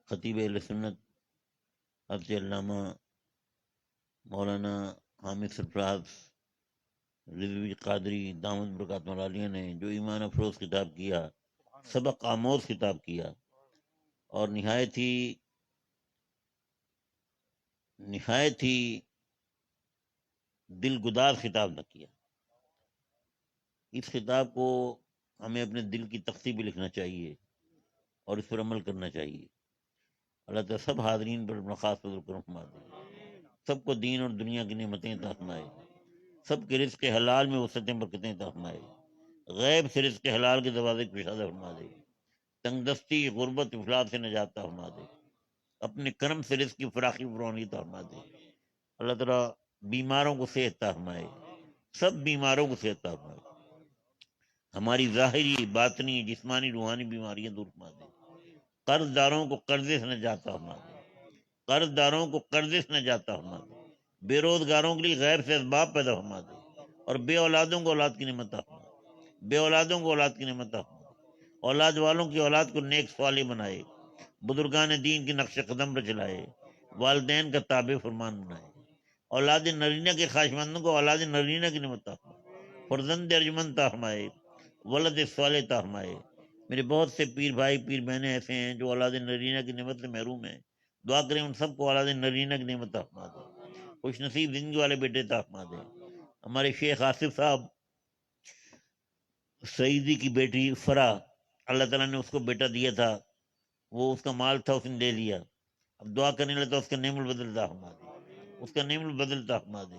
خطیب اہل سنت حضرت علامہ مولانا حامد سرفراز رضوی قادری دامت برکاتہ العالیہ نے جو ایمان افروز خطاب کیا، سبق آموز خطاب کیا، اور نہایت ہی دل گداز خطاب نہ کیا. اس خطاب کو ہمیں اپنے دل کی تختی پہ لکھنا چاہیے اور اس پر عمل کرنا چاہیے. اللہ تعالیٰ سب حاضرین پر اپنا خاص فضل کرم فرما دے، سب کو دین اور دنیا کی نعمتیں عطا فرمائے، سب کے رزق حلال میں وسعتیں برکتیں عطا فرمائے، غیب سے رزق حلال کے دروازے کشادہ فرما دے، تنگ دستی غربت افلاس سے نجات عطا فرما دے، اپنے کرم سے رزق کی فراخی فرمانی عطا فرما دے. اللہ تعالیٰ بیماروں کو صحت عطا فرمائے، سب بیماروں کو صحت عطا فرمائے، ہماری ظاہری باطنی جسمانی روحانی بیماریاں دور فرما دے، قرض داروں کو قرضے سے نجات عطا فرما دے، قرض داروں کو قرضے سے نجات عطا فرما دے، بے روزگاروں کے لیے غیر سے اسباب پیدا فرما دے، اور بے اولادوں کو اولاد کی نعمت عطا فرما دے، بے اولادوں کو اولاد کی نعمت عطا فرما دے، اولاد والوں کی اولاد کو نیک صالح بنائے، بزرگان دین کے نقش قدم پر چلائے، والدین کا تابع فرمان بنائے، اولاد نرینہ کے خواہشمندوں کو اولاد نرینہ کی نعمت عطا فرمائے، فرزند ارجمند عطا فرمائے، ولد صالح عطا فرمائے. میرے بہت سے پیر بھائی پیر بہنیں ایسے ہیں جو اولاد نرینہ کی نعمت سے محروم ہیں، دعا کریں ان سب کو اولاد نرینہ کی نعمت عطا فرما دے، خوش نصیب زندگی والے بیٹے عطا فرما دے. ہمارے شیخ آصف صاحب سعیدی کی بیٹی فرا، اللہ تعالیٰ نے اس کو بیٹا دیا تھا، وہ اس کا مال تھا اس نے لے لیا، اب دعا کرنے لگتا اس کا نعم البدل عطا فرما دے، اس کا نعم البدل عطا فرما دے،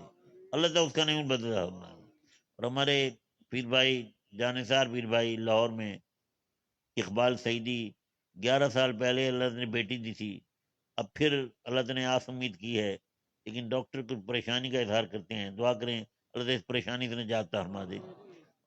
اللہ تعالیٰ اس کا نعم البدل عطا فرما دے. اور ہمارے پیر بھائی جانثار پیر بھائی لاہور میں اقبال سعیدی 11 سال پہلے اللہ نے بیٹی دی تھی، اب پھر اللہ تعالیٰ نے آس امید کی ہے، لیکن ڈاکٹر کو پریشانی کا اظہار کرتے ہیں، دعا کریں اللہ تعالیٰ اس پریشانی سے نجات عطا فرما دے.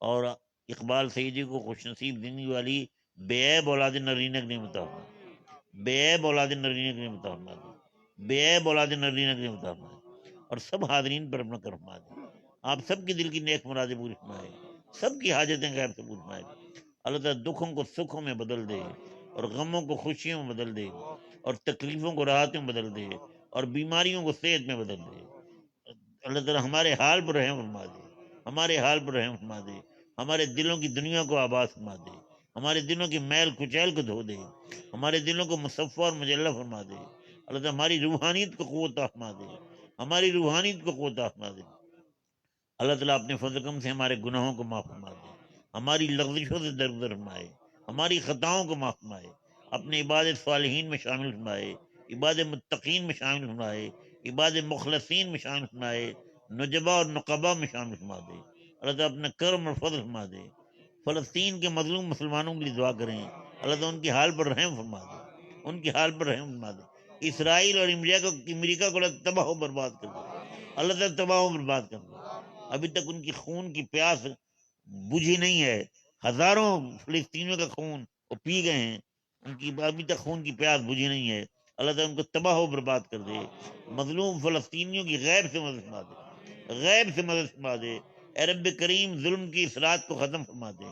اور اقبال سعیدی کو خوش نصیب زندگی والی بے عیب اولاد نرینہ کی نعمت عطا فرما دے، بے عیب اولاد نرینہ کی نعمت عطا فرما دے، بے عیب اولاد نرینہ کی نعمت عطا فرما دے، اور سب حاضرین پر اپنا کرم فرما دے. آپ سب کی دل کی نیک مرادیں پوری فرمائے، سب کی حاجتیں غیب سے پوری فرمائے. اللہ تعالیٰ دکھوں کو سکھوں میں بدل دے، اور غموں کو خوشیوں میں بدل دے، اور تکلیفوں کو راحتوں میں بدل دے، اور بیماریوں کو صحت میں بدل دے. اللہ تعالیٰ ہمارے حال پر رحم فرما دے، ہمارے حال پر رحم فرما دے، ہمارے دلوں کی دنیا کو آباد فرما دے، ہمارے دلوں کی میل کچیل کو دھو دے، ہمارے دلوں کو مصفہ اور مجلہ فرما دے. اللہ تعالیٰ ہماری روحانیت کو قوت فرما دے، ہماری روحانیت کو قوت فرما دے. اللہ تعالیٰ اپنے فضل کرم سے ہمارے گناہوں کو معاف فرما دے، ہماری لغزشوں سے درگزر فرمائے، ہماری خطاؤں کو معاف فرمائے، اپنے عبادت صالحین میں شامل فرمائے، عباد متقین میں شامل فرمائے، عباد مخلصین میں شامل فرمائے، نجبا اور نقبا میں شامل فرما دے. اللہ تعالیٰ اپنا کرم اور فضل فرما دے. فلسطین کے مظلوم مسلمانوں کے لیے دعا کریں، اللہ تعالیٰ ان کی حال پر رحم فرما دے، ان کی حال پر رحم فرما دے. اسرائیل اور امریکہ کو اللہ تباہ و برباد کر دے، اللہ تعالیٰ تباہ و برباد کر دے. ابھی تک ان کی خون کی پیاس بجھی نہیں ہے، ہزاروں فلسطینیوں کا خون وہ پی گئے ہیں، ان کی ابھی تک خون کی پیاس بجھی نہیں ہے. اللہ تعالیٰ ان کو تباہ و برباد کر دے. مظلوم فلسطینیوں کی غیب سے مدد فرما دے، غیب سے مدد فرما دے. اے رب کریم ظلم کی اصلاحات کو ختم فرما دے،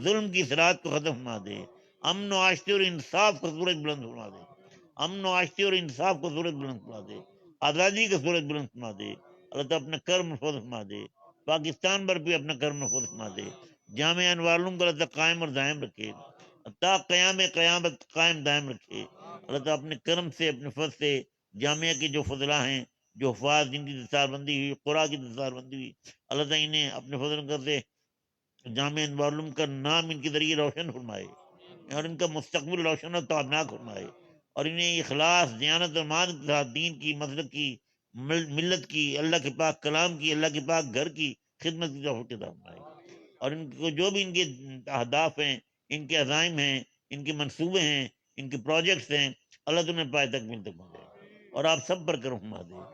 ظلم کی اصلاحات کو ختم فرما دے. امن و آشتی اور انصاف کا سورج بلند فرما دے، امن و آشتی اور انصاف کو سورج بلند فرما دے، آزادی کا سورج بلند فرما دے. اللہ تعالیٰ اپنا کرم فضل فرما دے. پاکستان پر بھی اپنا کرم فضل فرما دے. جامعہ انوار العلوم کو اللہ تعالیٰ قائم اور دائم رکھے، تا قیام قیامت قائم دائم رکھے. اللہ تعالیٰ اپنے کرم سے اپنے فضل سے جامعہ کے جو فضلاء ہیں، جو حفاظ جن کی دستار بندی ہوئی، قرآن کی دستار بندی ہوئی، اللہ تعالیٰ انہیں اپنے فضل کر دے. جامعہ انوار العلوم کا نام ان کے ذریعے روشن فرمائے، اور ان کا مستقبل روشن اور تابناک فرمائے، اور انہیں اخلاص دیانت اور مان کے ساتھ دین کی مسلک کی ملت کی اللہ کے پاک کلام کی اللہ کے پاک گھر کی خدمت کی توفیق عطا فرمائے. اور ان کو جو بھی ان کے اہداف ہیں، ان کے عزائم ہیں، ان کے منصوبے ہیں، ان کے پروجیکٹس ہیں، اللہ تمہیں پائے تک مل تک پہنچائے. اور آپ سب پر کرم فرما دے،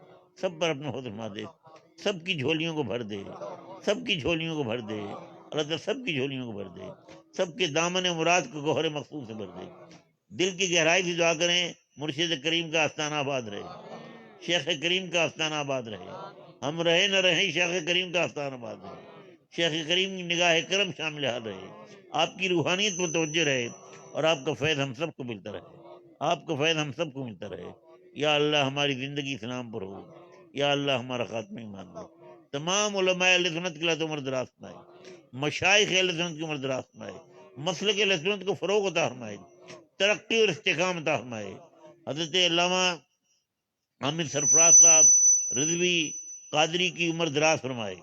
سب پر اپنا فضل فرما دے، سب کی جھولیوں کو بھر دے، سب کی جھولیوں کو بھر دے. اللہ تعالیٰ سب کی جھولیوں کو بھر دے، سب کے دامن مراد کو گوہر مخصوص سے بھر دے. دل کی گہرائی سے دعا کریں مرشد کریم کا آستانہ آباد رہے، شیخ کریم کا آستانہ آباد رہے، ہم رہے نہ رہے شیخ کریم کا آستانہ آباد رہے. شیخ کریم کی نگاہ کرم شامل حال رہے، آپ کی روحانیت متوجہ رہے، اور آپ کا فیض ہم سب کو ملتا رہے، آپ کا فیض ہم سب کو ملتا رہے۔ یا اللہ ہماری زندگی اسلام پر ہو، یا اللہ ہمارا خاتمہ ایمان ہو۔ تمام علماء اہل سنت کے لئے عمر دراز فرمائے، مشائخ اہل سنت کی عمر دراز فرمائے، مسلک اہل سنت کو فروغ عطا فرمائے، ترقی اور استحکام عطا فرمائے۔ حضرت علامہ عامر سرفراز صاحب رضوی قادری کی عمر دراز فرمائے۔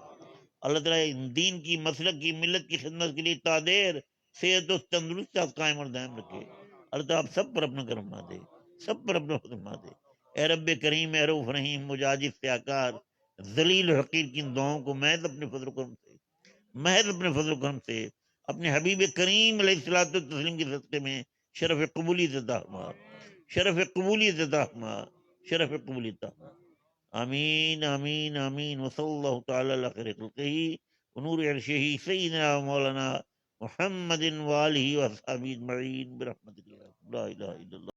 اللہ تعالیٰ دین کی، مسلک کی، ملت کی خدمت کے لیے تادیر صحت و تندرست آپ قائم اور دائم رکھے۔ اللہ تعالیٰ آپ سب پر اپنا کرم فرما دے، سب پر اپنا فرما دے۔ اے رب کریم، اے رؤوف رحیم، مجاجد سیاکار، ذلیل و حقیر کی ان دعاؤں کو محض اپنے فضل و کرم سے، محض اپنے فضل و کرم سے، اپنے حبیب کریم علیہ الصلوۃ والتسلیم کے صدقے میں شرف قبولیت عطا فرما، شرف قبولیت عطا فرما، شرف قبولیت عطا فرما۔ آمین آمین آمین۔ وصلی اللہ تعالی علی خیر خلقہ ونور عرشہ سیدنا مولانا محمد وآلہ وصحبہ اجمعین برحمتک لا الہ الا اللہ۔